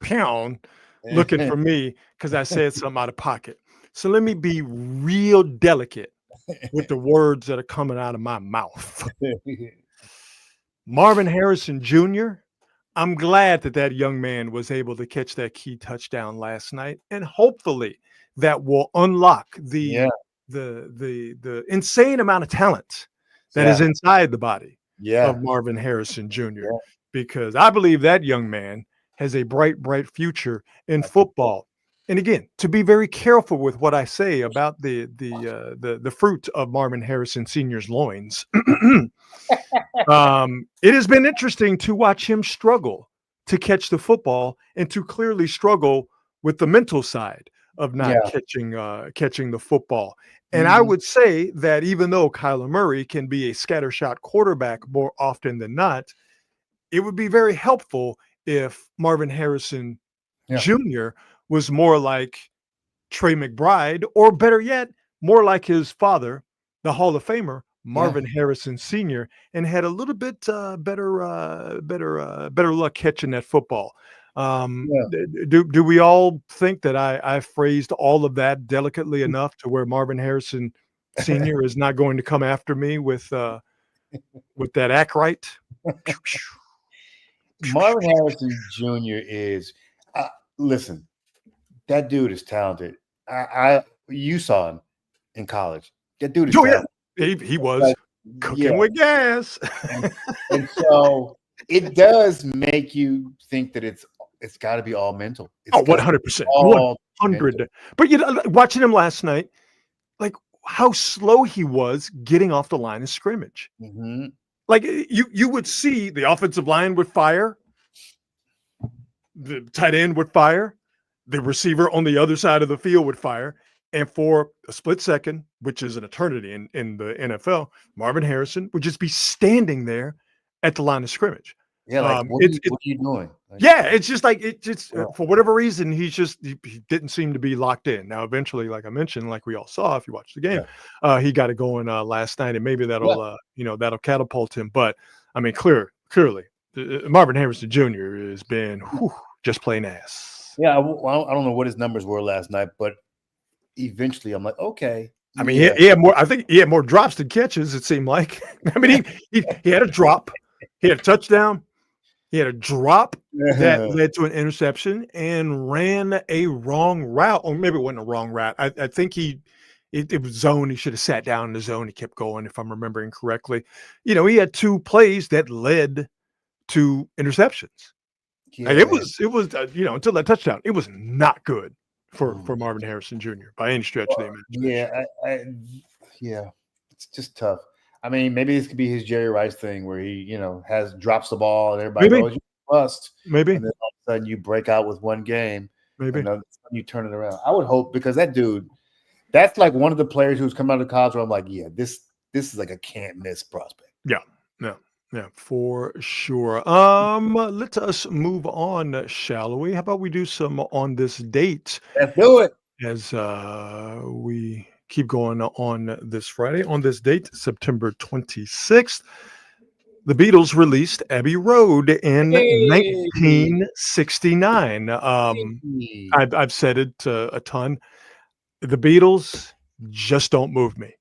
pound looking for me because I said something out of pocket. So let me be real delicate with the words that are coming out of my mouth. Marvin Harrison Jr., I'm glad that young man was able to catch that key touchdown last night, and hopefully that will unlock the insane amount of talent that is inside the body of Marvin Harrison Jr. Because I believe that young man has a bright future in football. And again, to be very careful with what I say about the fruit of Marvin Harrison Sr.'s loins. It has been interesting to watch him struggle to catch the football and to clearly struggle with the mental side of not catching the football. And I would say that even though Kyler Murray can be a scattershot quarterback more often than not, it would be very helpful if Marvin Harrison Jr. was more like Trey McBride, or better yet, more like his father, the Hall of Famer, Marvin Harrison Sr., and had a little bit better luck catching that football. Do we all think that I phrased all of that delicately enough to where Marvin Harrison Sr. is not going to come after me with that act right? Marvin Harrison Jr. is listen, that dude is talented. You saw him in college. That dude is talented. He was cooking with gas. and so it does make you think that it's got to be all mental. 100%. 100. But watching him last night, like how slow he was getting off the line of scrimmage. Mm-hmm. Like you would see the offensive line would fire, the tight end would fire, the receiver on the other side of the field would fire, and for a split second, which is an eternity in the NFL, Marvin Harrison would just be standing there at the line of scrimmage. Yeah, like what are you doing? Like, yeah, it's just like for whatever reason, he didn't seem to be locked in. Now, eventually, like I mentioned, like we all saw if you watched the game, he got it going last night, and maybe that'll that'll catapult him. But I mean, clearly, Marvin Harrison Jr. has been just plain ass. Yeah, I don't know what his numbers were last night, but eventually, I'm like, okay. I mean, he had more. I think he had more drops than catches. It seemed like. I mean, he had a drop, he had a touchdown. He had a drop that led to an interception and ran a wrong route. Or maybe it wasn't a wrong route. I think it was zone. He should have sat down in the zone. He kept going, if I'm remembering correctly. He had 2 plays that led to interceptions. Yeah. Like it was until that touchdown, it was not good for Marvin Harrison Jr. by any stretch of the imagination. Yeah, it's just tough. I mean, maybe this could be his Jerry Rice thing where he, drops the ball and everybody goes, you bust. Maybe. And then all of a sudden you break out with one game. Maybe. And you turn it around. I would hope, because that dude, that's like one of the players who's come out of college where I'm like, yeah, this is like a can't miss prospect. Yeah, for sure. Let us move on, shall we? How about we do some on this date? Let's do it. As we keep going on this Friday. On this date, September 26th, the Beatles released Abbey Road in 1969. I've said it a ton. The Beatles just don't move me.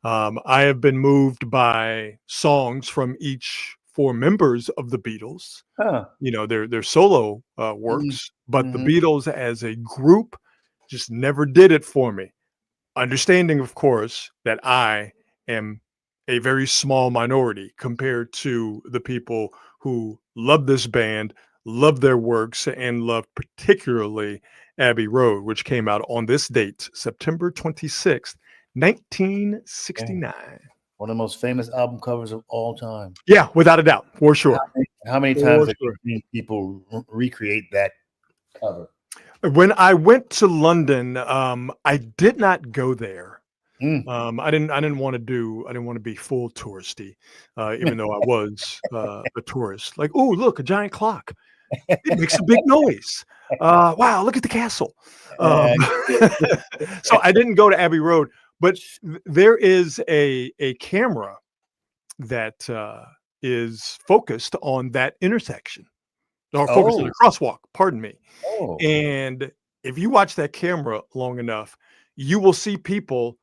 I have been moved by songs from each 4 members of the Beatles. Their solo works, but the Beatles as a group just never did it for me. Understanding, of course, that I am a very small minority compared to the people who love this band, love their works, and love particularly Abbey Road, which came out on this date, September 26th, 1969. One of the most famous album covers of all time. Yeah, without a doubt, for sure. How many times have you seen people recreate that cover? When I went to London, I did not go there. I didn't want to be full touristy, even though I was a tourist. Like, oh, look, a giant clock. It makes a big noise. Wow, look at the castle. So I didn't go to Abbey Road, but there is a camera that is focused on that intersection. Or focused on the crosswalk, pardon me. And if you watch that camera long enough, you will see people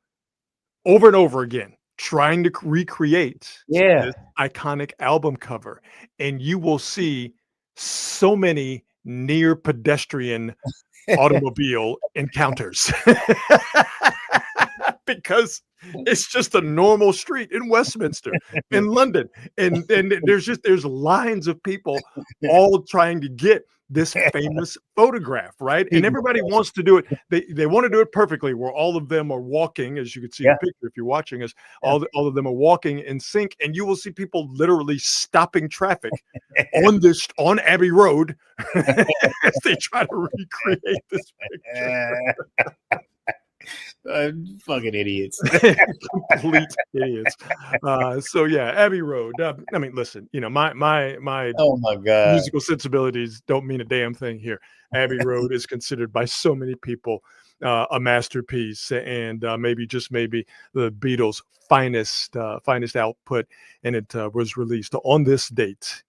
over and over again trying to recreate this iconic album cover. And you will see so many near pedestrian automobile encounters. Because it's just a normal street in Westminster, in London, and there's lines of people all trying to get this famous photograph, right? And everybody wants to do it. They want to do it perfectly, where all of them are walking, as you can see in the picture if you're watching us. All of them are walking in sync, and you will see people literally stopping traffic on Abbey Road as they try to recreate this picture. Fucking idiots. Complete idiots. So yeah, Abbey Road. I mean, listen, my oh my God, musical sensibilities don't mean a damn thing here. Abbey Road is considered by so many people a masterpiece, and maybe the Beatles' finest output. And it was released on this date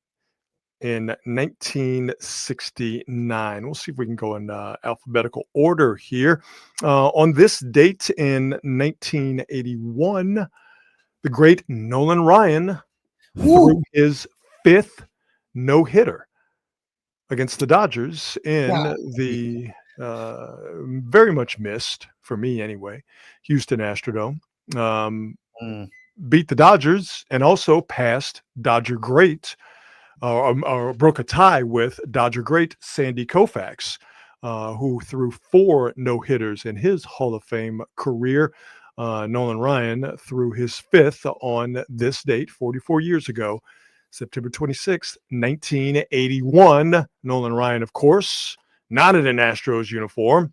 in 1969. We'll see if we can go in alphabetical order here. On this date in 1981, the great Nolan Ryan threw his 5th no-hitter against the Dodgers in the very much missed, for me anyway, Houston Astrodome. Beat the Dodgers and also passed Dodger great, or broke a tie with Dodger great Sandy Koufax, who threw 4 no-hitters in his Hall of Fame career. Nolan Ryan threw his 5th on this date 44 years ago, September 26, 1981. Nolan Ryan, of course, not in an Astros uniform,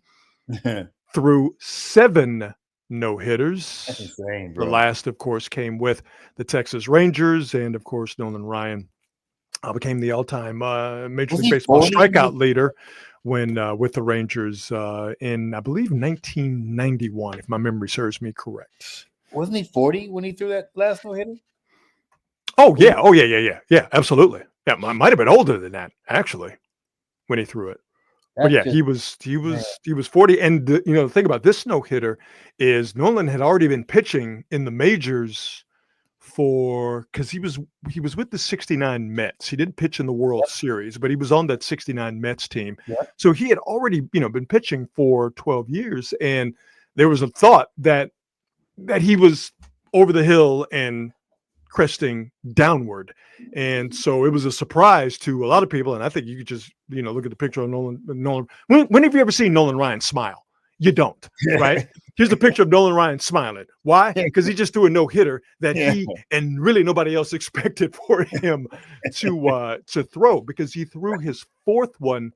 threw 7 no-hitters. That's insane, bro. The last, of course, came with the Texas Rangers, and of course, Nolan Ryan became the all-time Major Was League he Baseball 40? strikeout leader when with the Rangers in, I believe, 1991, if my memory serves me correct. Wasn't he 40 when he threw that last no-hitter? Oh yeah, absolutely. Yeah, might have been older than that actually when he threw it. But yeah, he was 40. And the thing about this no-hitter is Nolan had already been pitching in the majors because he was with the 69 Mets. He didn't pitch in the World Series, but he was on that 69 Mets team. Yep. So he had already, been pitching for 12 years. And there was a thought that he was over the hill and cresting downward. And so it was a surprise to a lot of people. And I think you could just, look at the picture of Nolan. When have you ever seen Nolan Ryan smile? You don't, right? Here's the picture of Nolan Ryan smiling. Why? Because he just threw a no-hitter that he and really nobody else expected for him to throw, because he threw his fourth one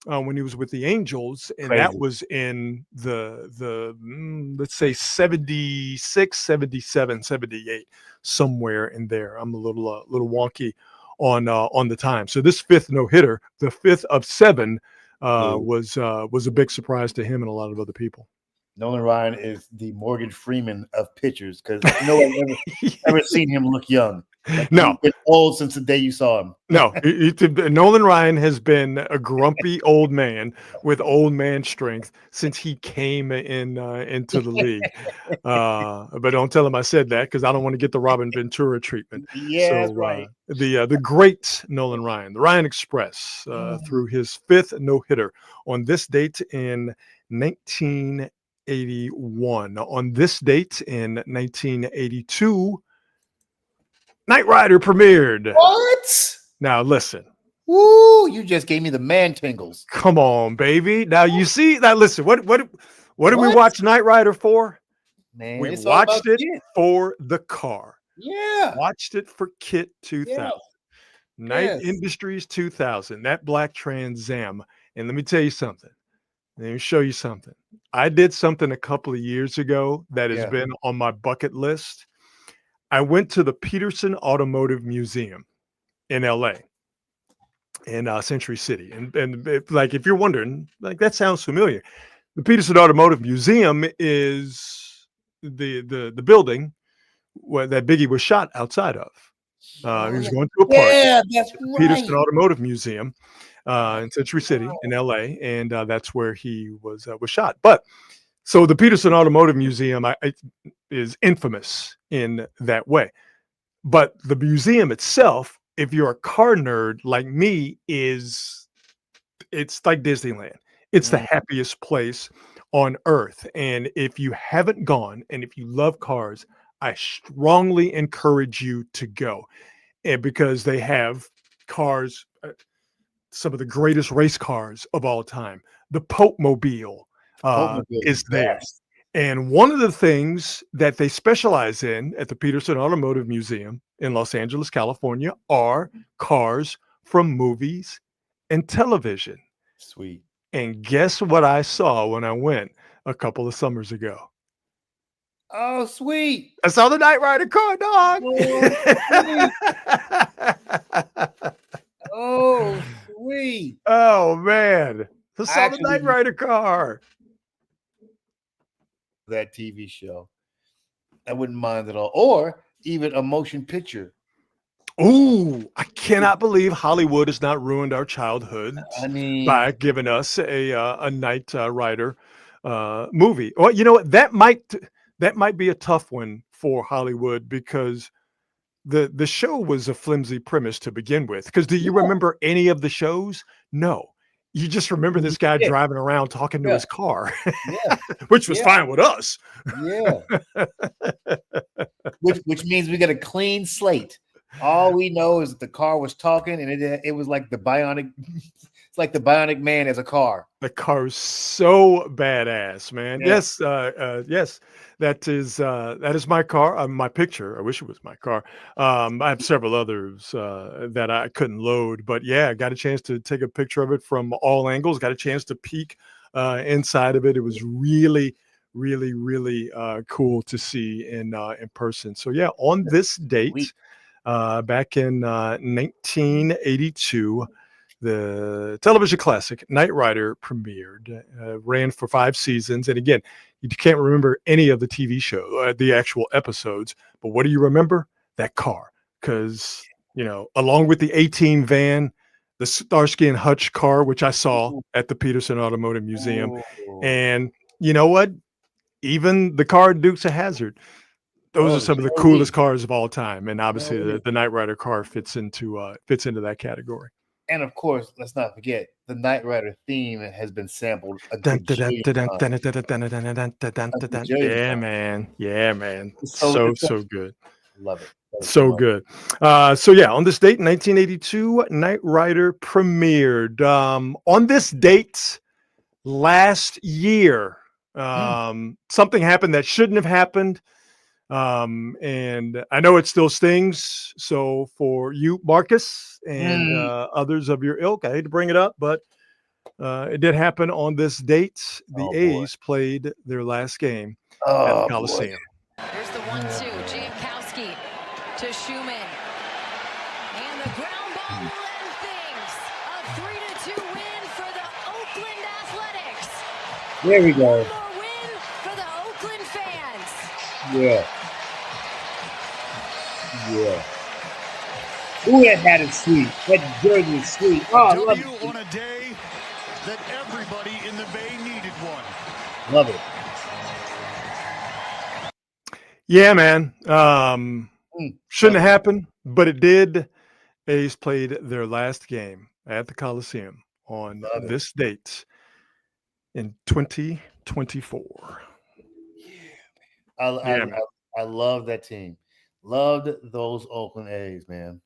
when he was with the Angels, and Crazy. that was in the let's say 76, 77, 78, somewhere in there. I'm a little wonky on the time. So this fifth no-hitter, the fifth of seven, was a big surprise to him and a lot of other people. Nolan Ryan is the Morgan Freeman of pitchers, because no one ever seen him look young. Like, no, he's been old since the day you saw him. No, Nolan Ryan has been a grumpy old man with old man strength since he came into the league. But don't tell him I said that, because I don't want to get the Robin Ventura treatment. Yeah, so, that's right. The great Nolan Ryan, the Ryan Express, threw his fifth no-hitter on this date in 1981. On this date in 1982, Knight Rider premiered. What? Now listen. Woo! You just gave me the man tingles. Come on, baby. Now you see. Now listen. What did we watch Knight Rider for? Man, we watched it for the car. Yeah. Watched it for KITT 2000. Yeah. Knight Industries 2000. That black Trans Am. And let me tell you something. Let me show you something. I did something a couple of years ago that has been on my bucket list. I went to the Peterson Automotive Museum in LA, in Century City. And like, if you're wondering, like, that sounds familiar. The Peterson Automotive Museum is the building that Biggie was shot outside of. He was going to a party. Yeah, that's right. Peterson Automotive Museum in Century City in LA. And that's where he was shot. But so the Peterson Automotive Museum is infamous in that way. But the museum itself, if you're a car nerd like me, it's like Disneyland. It's the happiest place on earth. And if you haven't gone, and if you love cars, I strongly encourage you to go. And because they have cars, some of the greatest race cars of all time. The Pope Mobile is there. And one of the things that they specialize in at the Peterson Automotive Museum in Los Angeles, California, are cars from movies and television. Sweet. And guess what I saw when I went a couple of summers ago? Oh, sweet. I saw the Knight Rider car, dog. Oh, sweet. Oh, man. I saw the Knight Rider car. That TV show, I wouldn't mind at all. Or even a motion picture. Ooh, I cannot believe Hollywood has not ruined our childhood by giving us a Knight Rider movie. Well, you know what? That might be a tough one for Hollywood, because the show was a flimsy premise to begin with. Because do you remember any of the shows? No. You just remember this guy driving around talking to his car, which was fine with us. Yeah. which means we got a clean slate. All we know is that the car was talking, and it was like the bionic. It's like the Bionic Man as a car. The car is so badass, man. Yeah. Yes, that is my car. My picture. I wish it was my car. I have several others that I couldn't load, but yeah, I got a chance to take a picture of it from all angles. Got a chance to peek inside of it. It was really, really cool to see in person. So yeah, on this date, back in 1982. The television classic Knight Rider premiered, ran for 5 seasons. And again, you can't remember any of the TV show, the actual episodes, but what do you remember? That car. Because, along with the A-Team van, the Starsky and Hutch car, which I saw at the Peterson Automotive Museum. And you know what? Even the car Dukes of Hazzard. Those are some of the coolest cars of all time. And obviously the Knight Rider car fits into that category. And of course, let's not forget the Knight Rider theme has been sampled. Yeah, man. So good. Love it. So good. On this date, 1982, Knight Rider premiered. On this date last year, something happened that shouldn't have happened. And I know it still stings. So for you, Marcus, and others of your ilk, I hate to bring it up, but it did happen on this date. The A's played their last game at the Coliseum. Here's the 1-2, Jankowski to Schumann. And the ground ball will end things. A 3-2 win for the Oakland Athletics. There we go. One more win for the Oakland fans. Yeah. Ooh, that hat is sweet. That jersey is sweet. Oh, I love it. On a day that everybody in the Bay needed one. Love it. Yeah, man. Shouldn't have happened, but it did. A's played their last game at the Coliseum on this date in 2024. I love that team. Loved those Oakland A's, man.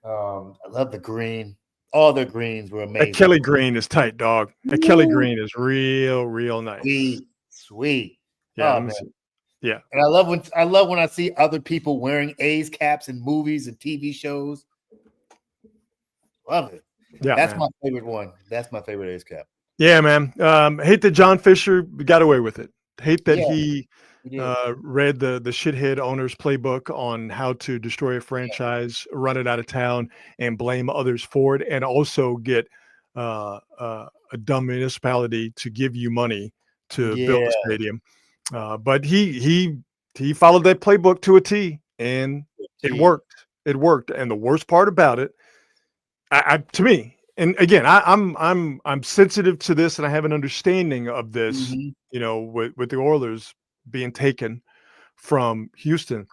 I love the green. All their greens were amazing. That Kelly green is tight, dog. That Kelly green is real nice. Sweet. Yeah, oh, man. Yeah. And I love when I see other people wearing A's caps in movies and TV shows. Love it. Yeah, that's man. my favorite one. That's my favorite A's cap. Yeah, man. Hate that John Fisher got away with it. Hate that he read the shithead owner's playbook on how to destroy a franchise, run it out of town, and blame others for it, and also get a dumb municipality to give you money to build a stadium. But he followed that playbook to a T, and it worked. It worked. And the worst part about it, to me, and again, I'm sensitive to this, and I have an understanding of this. With the Oilers being taken from Houston,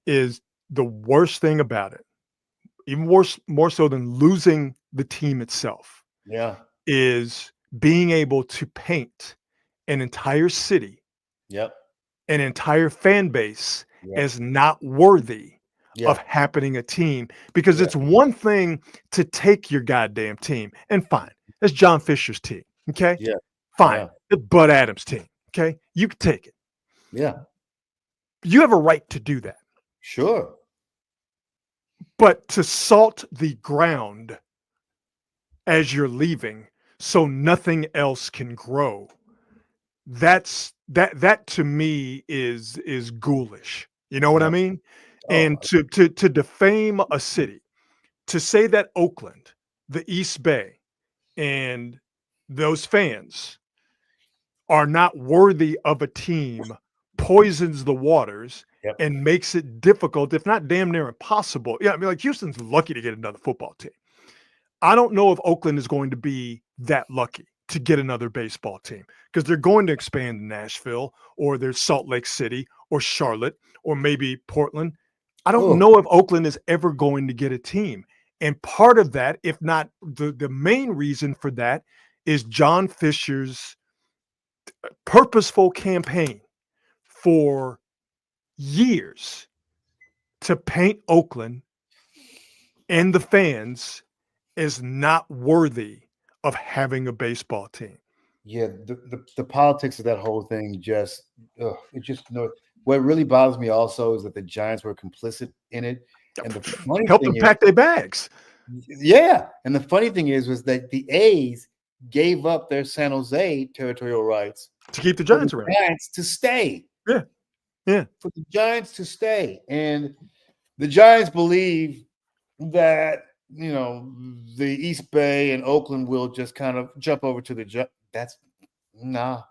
is the worst thing about it. Even more so than losing the team itself. Yeah, is being able to paint an entire city. Yep. An entire fan base as not worthy of happening a team, because it's one thing to take your goddamn team, and fine, that's John Fisher's team. Okay. Yeah. Fine. The Bud Adams team. Okay. You can take it. Yeah. You have a right to do that. Sure. But to salt the ground as you're leaving so nothing else can grow, that to me is ghoulish. You know what I mean? And to defame a city, to say that Oakland, the East Bay, and those fans are not worthy of a team poisons the waters and makes it difficult, if not damn near impossible. Yeah, I mean, like, Houston's lucky to get another football team. I don't know if Oakland is going to be that lucky to get another baseball team, because they're going to expand in Nashville, or there's Salt Lake City, or Charlotte, or maybe Portland. I don't know if Oakland is ever going to get a team. And part of that, if not the main reason for that, is John Fisher's purposeful campaign for years to paint Oakland and the fans as not worthy of having a baseball team. Yeah, the politics of that whole thing what really bothers me also is that the Giants were complicit in it, and the funny help them pack their bags. Yeah, and the funny thing was that the A's gave up their San Jose territorial rights to keep the Giants around. Giants to stay. Yeah. For the Giants to stay, and The Giants believe that, the East Bay and Oakland will just kind of jump over to the That's not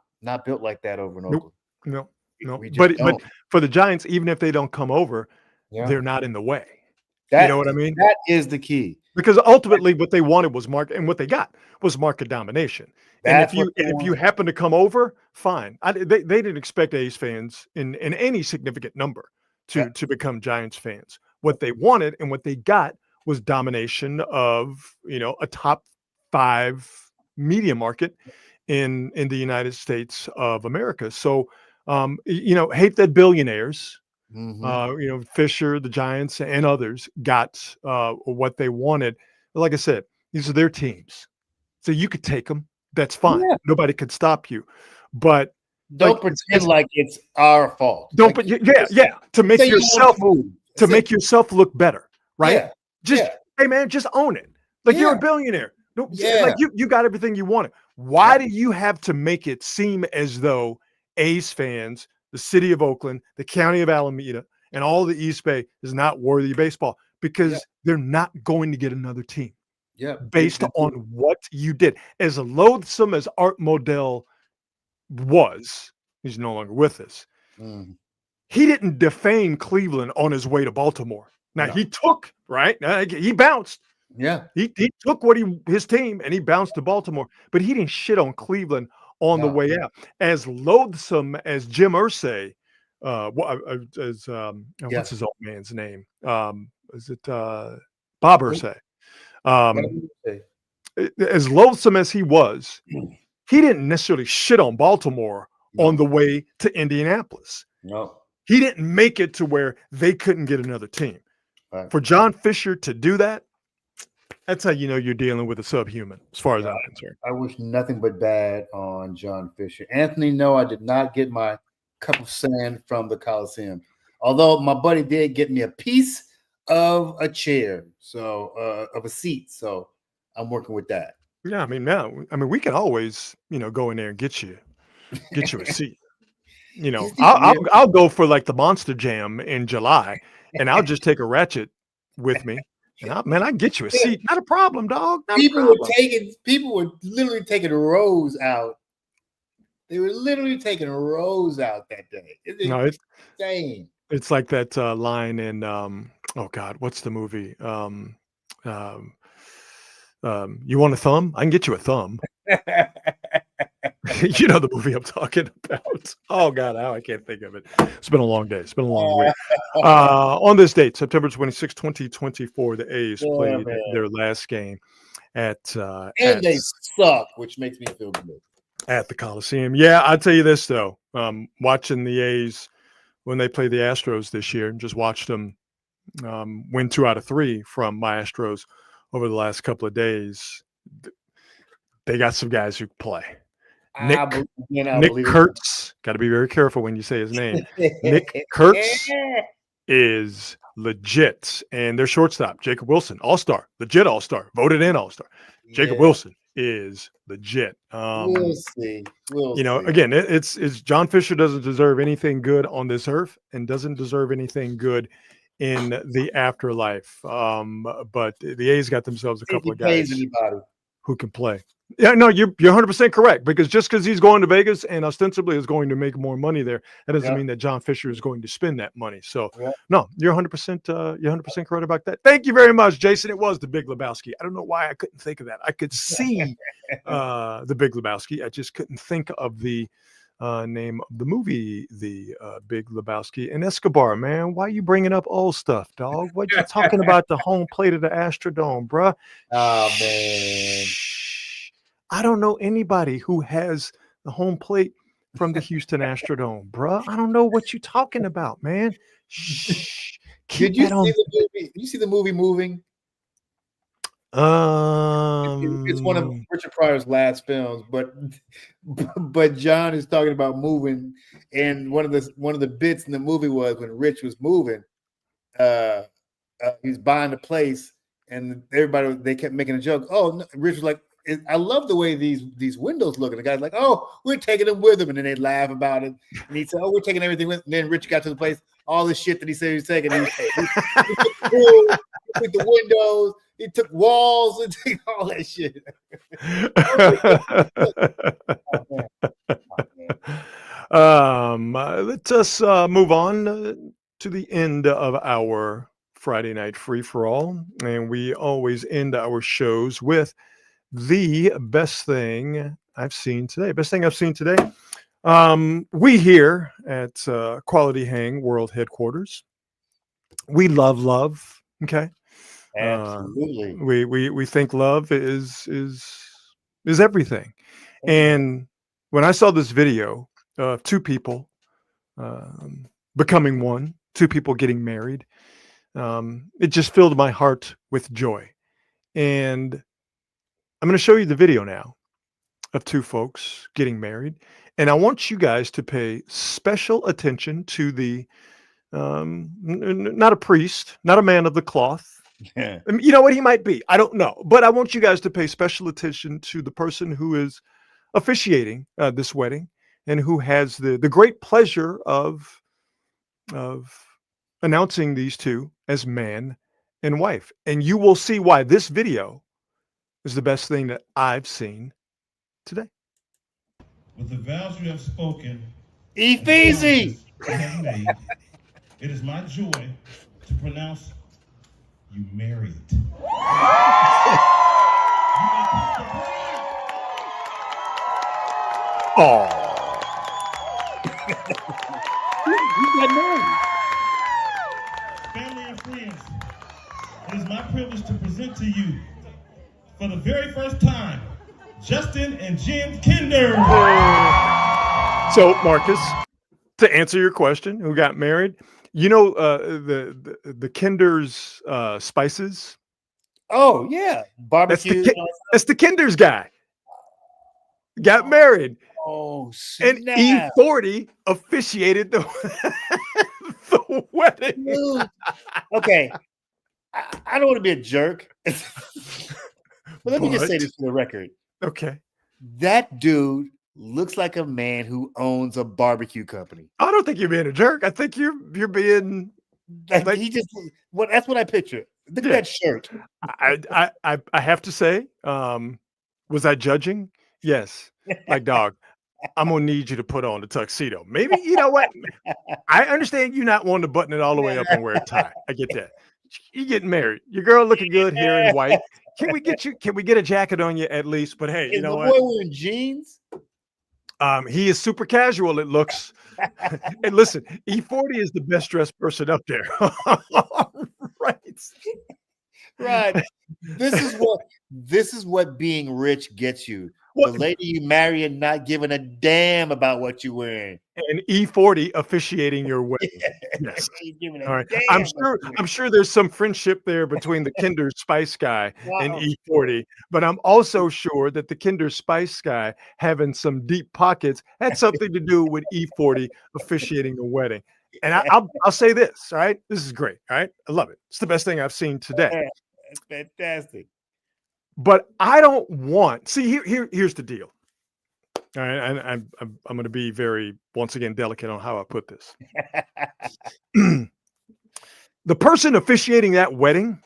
built like that over in Oakland. No. We just But don't. for the Giants, even if they don't come over, they're not in the way. You know what I mean? That is the key. Because ultimately what they wanted was market, and what they got was market domination. And if you happen to come over, fine. They didn't expect A's fans in any significant number to become Giants fans. What they wanted and what they got was domination of, a top 5 media market in the United States of America. So, hate that billionaires, Fisher, the Giants, and others got what they wanted. But like I said, these are their teams, so you could take them. That's fine. Yeah. Nobody could stop you, but don't pretend like it's our fault. Don't, but to make yourself make yourself look better, right? Yeah. Hey man, just own it. Like you're a billionaire. Like you got everything you wanted. Why do you have to make it seem as though A's fans, the city of Oakland, the county of Alameda, and all the East Bay is not worthy of baseball? Because they're not going to get another team. Yeah, based on what you did. As loathsome as Art Modell was, he's no longer with us. He didn't defame Cleveland on his way to Baltimore. Now he took he bounced. Yeah, he took his team and he bounced to Baltimore, but he didn't shit on Cleveland on the way out. As loathsome as Jim Irsay, what's his old man's name? Is it Bob Irsay? As loathsome as he was, he didn't necessarily shit on Baltimore on the way to Indianapolis. No, he didn't make it to where they couldn't get another team. Right. For John Fisher to do that, that's how you know you're dealing with a subhuman, as far as I'm concerned. I wish nothing but bad on John Fisher. Anthony, no, I did not get my cup of sand from the Coliseum. Although my buddy did get me a piece of a chair, of a seat. So I'm working with that. Yeah, we can always, go in there and get you a seat. I'll go for like the Monster Jam in July, and I'll just take a ratchet with me. And I get you a seat. Not a problem, dog. People were literally taking rows out. They were literally taking rows out that day. It's insane. It's like that line in oh God, what's the movie? You want a thumb? I can get you a thumb. You know the movie I'm talking about. Oh God, I can't think of it. It's been a long day. It's been a long week. On this date, September 26, 2024, the A's played their last game they suck, which makes me feel good. At the Coliseum. Yeah, I'll tell you this though. Watching the A's when they played the Astros this year, and just watched them win 2 out of 3 from my Astros over the last couple of days. They got some guys who play. Nick Kurtz, got to be very careful when you say his name. Nick Kurtz is legit. And their shortstop, Jacob Wilson, all-star, legit all-star, voted in all-star. Jacob Wilson is legit. We'll see. Again, it's John Fisher doesn't deserve anything good on this earth and doesn't deserve anything good in the afterlife. But the A's got themselves a couple of guys who can play. Yeah, no, you're 100% correct, because just because he's going to Vegas and ostensibly is going to make more money there, that doesn't mean that John Fisher is going to spend that money. So, no, you're 100% correct about that. Thank you very much, Jason. It was The Big Lebowski. I don't know why I couldn't think of that. I could see The Big Lebowski. I just couldn't think of the name of the movie, The Big Lebowski. And Escobar, man, why you bringing up old stuff, dog? What you talking about the home plate of the Astrodome, bruh? Oh, man. I don't know anybody who has the home plate from the Houston Astrodome, bruh. I don't know what you're talking about, man. Shh. Did you see the movie? Did you see the movie Moving? It's one of Richard Pryor's last films, but John is talking about moving, and one of the bits in the movie was when Rich was moving, he's buying the place, and everybody, they kept making a joke. Oh, no. Rich was like, I love the way these windows look. And the guy's like, "Oh, we're taking them with him," and then they laugh about it. And he said, "Oh, we're taking everything with." And then Rich got to the place, all this shit that he said he was taking. He took the windows, he took walls, and took all that shit. Let us move on to the end of our Friday night free for all, and we always end our shows with the best thing I've seen today. Best thing I've seen today. We here at Quality Hang World Headquarters, we love. Okay, absolutely. We think love is everything, and when I saw this video of two people becoming one, two people getting married, it just filled my heart with joy. And I'm going to show you the video now of two folks getting married. And I want you guys to pay special attention to the, not a priest, not a man of the cloth. Yeah. You know what he might be? I don't know. But I want you guys to pay special attention to the person who is officiating this wedding and who has the great pleasure of announcing these two as man and wife. And you will see why this video is the best thing that I've seen today. With the vows you have spoken, Ephesi, it is my joy to pronounce you married. Oh, you got married. Family and friends, it is my privilege to present to you, for the very first time, Justin and Jen Kinder. So, Marcus, to answer your question, who got married? You know the Kinder's spices. Oh yeah, barbecue. That's the Kinder's guy. Got married. Oh, and snap. E40 officiated the wedding. Dude. Okay, I don't want to be a jerk, but let me just say this for the record. Okay, that dude looks like a man who owns a barbecue company. I don't think you're being a jerk. I think you're being like he just. Well, that's what I picture. Look at that shirt. I have to say, was I judging? Yes. Like, dog, I'm gonna need you to put on the tuxedo. Maybe, you know what? I understand you not wanting to button it all the way up and wear a tie. I get that. You're getting married. Your girl looking good here in white. Can we get a jacket on you at least? But hey, you know what? Boy wearing jeans? He is super casual, it looks. And listen, E40 is the best dressed person up there. Right. Right. This is what being rich gets you. What? The lady you marry and not giving a damn about what you're wearing. And E40 officiating your wedding. Yes. All right. I'm sure there's some friendship there between the Kinder Spice guy and E40, but I'm also sure that the Kinder Spice guy having some deep pockets had something to do with E40 officiating the wedding. And I'll say this, all right? This is great, all right? I love it. It's the best thing I've seen today. That's fantastic. But I don't want. See, here's the deal. All right, and I'm going to be very, once again, delicate on how I put this. The person officiating that wedding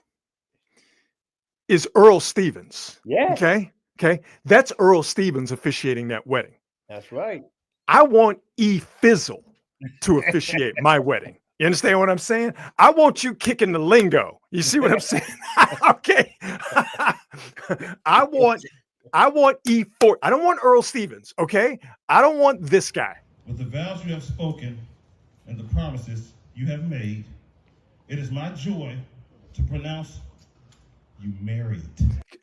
is Earl Stevens. Yeah. Okay. That's Earl Stevens officiating that wedding. That's right. I want E Fizzle to officiate my wedding. You understand what I'm saying? I want you kicking the lingo. You see what I'm saying? Okay. I want E40. I don't want Earl Stevens. Okay. I don't want this guy. With the vows you have spoken and the promises you have made, it is my joy to pronounce you married.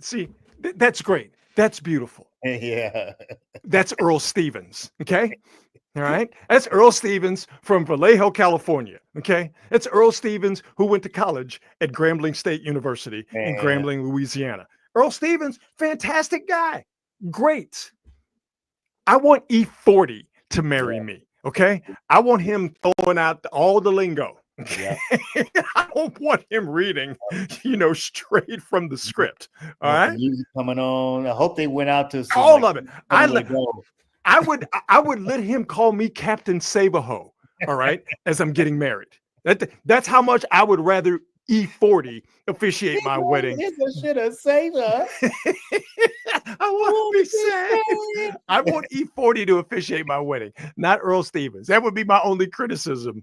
See, that's great. That's beautiful. Yeah. That's Earl Stevens. Okay. All right. That's Earl Stevens from Vallejo, California. Okay. That's Earl Stevens who went to college at Grambling State University in Grambling, Louisiana. Earl Stevens, fantastic guy. Great. I want E40 to marry me. Okay. I want him throwing out all the lingo. Yeah. I don't want him reading, straight from the script. All With the right. music coming on. I hope they went out to some, All of it. I go. would let him call me Captain Savaho, all right, as I'm getting married. That's how much I would rather E40 officiate my wedding. Should have saved her. I want to be sad. I want E40 to officiate my wedding, not Earl Stevens. That would be my only criticism.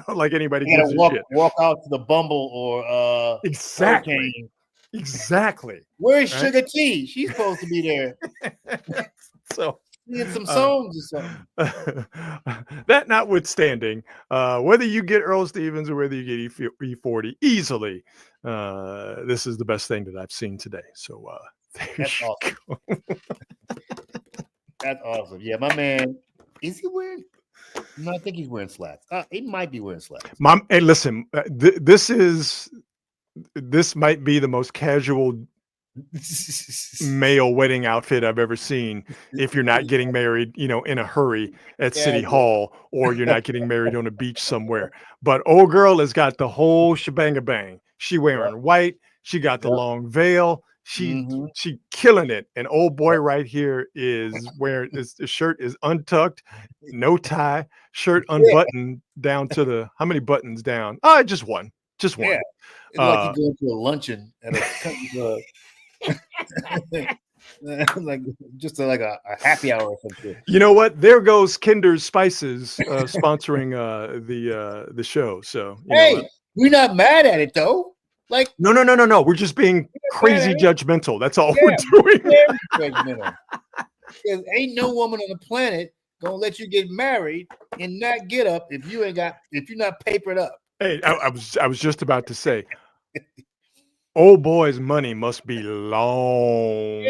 Like anybody You gives a gotta shit. walk out to the Bumble or Exactly. Hurricane. Exactly. Where's Right? Sugar T? She's supposed to be there. So Get some songs or something. that notwithstanding, whether you get Earl Stevens or whether you get E40 easily, this is the best thing that I've seen today. So there That's you awesome. go. That's awesome. Yeah, my man. Is he wearing? No, I think he's wearing slacks. He might be wearing slacks. Hey, listen, this might be the most casual male wedding outfit I've ever seen. If you're not getting married, in a hurry at City Hall, or you're not getting married on a beach somewhere. But old girl has got the whole shebang-a-bang. She wearing white. She got the long veil. She killing it. And old boy right here is wearing the shirt is untucked, no tie, shirt unbuttoned down to the how many buttons down? Just one. Just one. Yeah. It's like he's going to a luncheon at a country club. like just like a happy hour or something. You know what? There goes Kinder's Spices sponsoring the show. So hey, we're not mad at it though. Like no. We're just being crazy judgmental. That's all we're doing. Judgmental. Because ain't no woman on the planet gonna let you get married and not get up if you're not papered up. Hey, I was just about to say, old boy's money must be long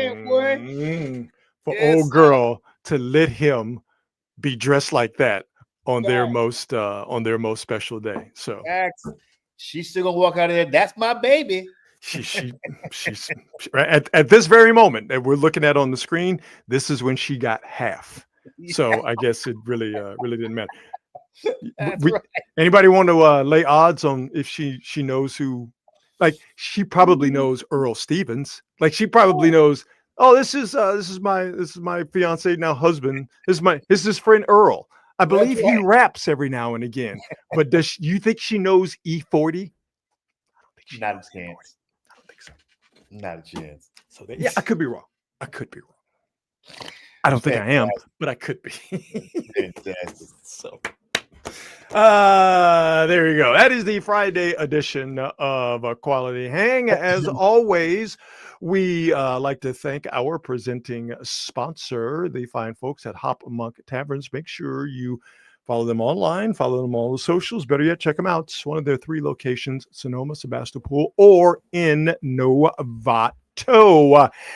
for old girl to let him be dressed like that on their most special day. So she's still gonna walk out of there. That's my baby. She's at this very moment that we're looking at on the screen. This is when she got half. So I guess it really didn't matter. Right. Anybody want to lay odds on if she knows who? Like she probably knows Earl Stevens. Like she probably knows. Oh, this is my fiance now husband. This is his friend Earl. I believe he raps every now and again. But you think she knows E40? Not a chance. I don't think so. Not a chance. So I could be wrong. I don't think I am, but I could be. Fantastic. So there you go. That is the Friday edition of Quality Hang. As always, we like to thank our presenting sponsor, the fine folks at Hop Monk Taverns. Make sure you follow them online, follow them on all the socials. Better yet, check them out. It's one of their 3 locations, Sonoma, Sebastopol, or in Novato.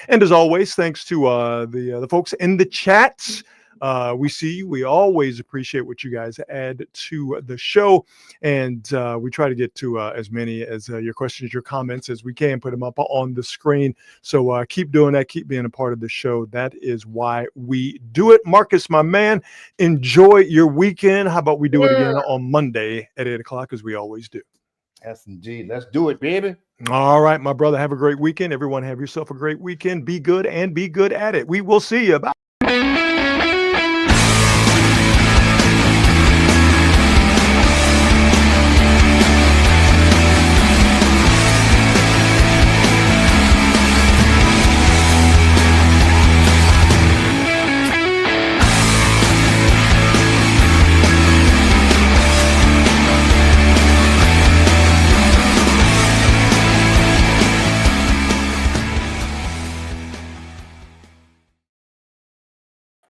And as always, thanks to the folks in the chats. We always appreciate what you guys add to the show, and we try to get to as many as your questions, your comments as we can, put them up on the screen. So keep doing that, keep being a part of the show. That is why we do it. Marcus, my man, enjoy your weekend. How about we do it again on Monday at 8:00 as we always do? Yes, indeed. Let's do it, baby. All right, my brother, have a great weekend. Everyone have yourself a great weekend. Be good and be good at it. We will see you. Bye.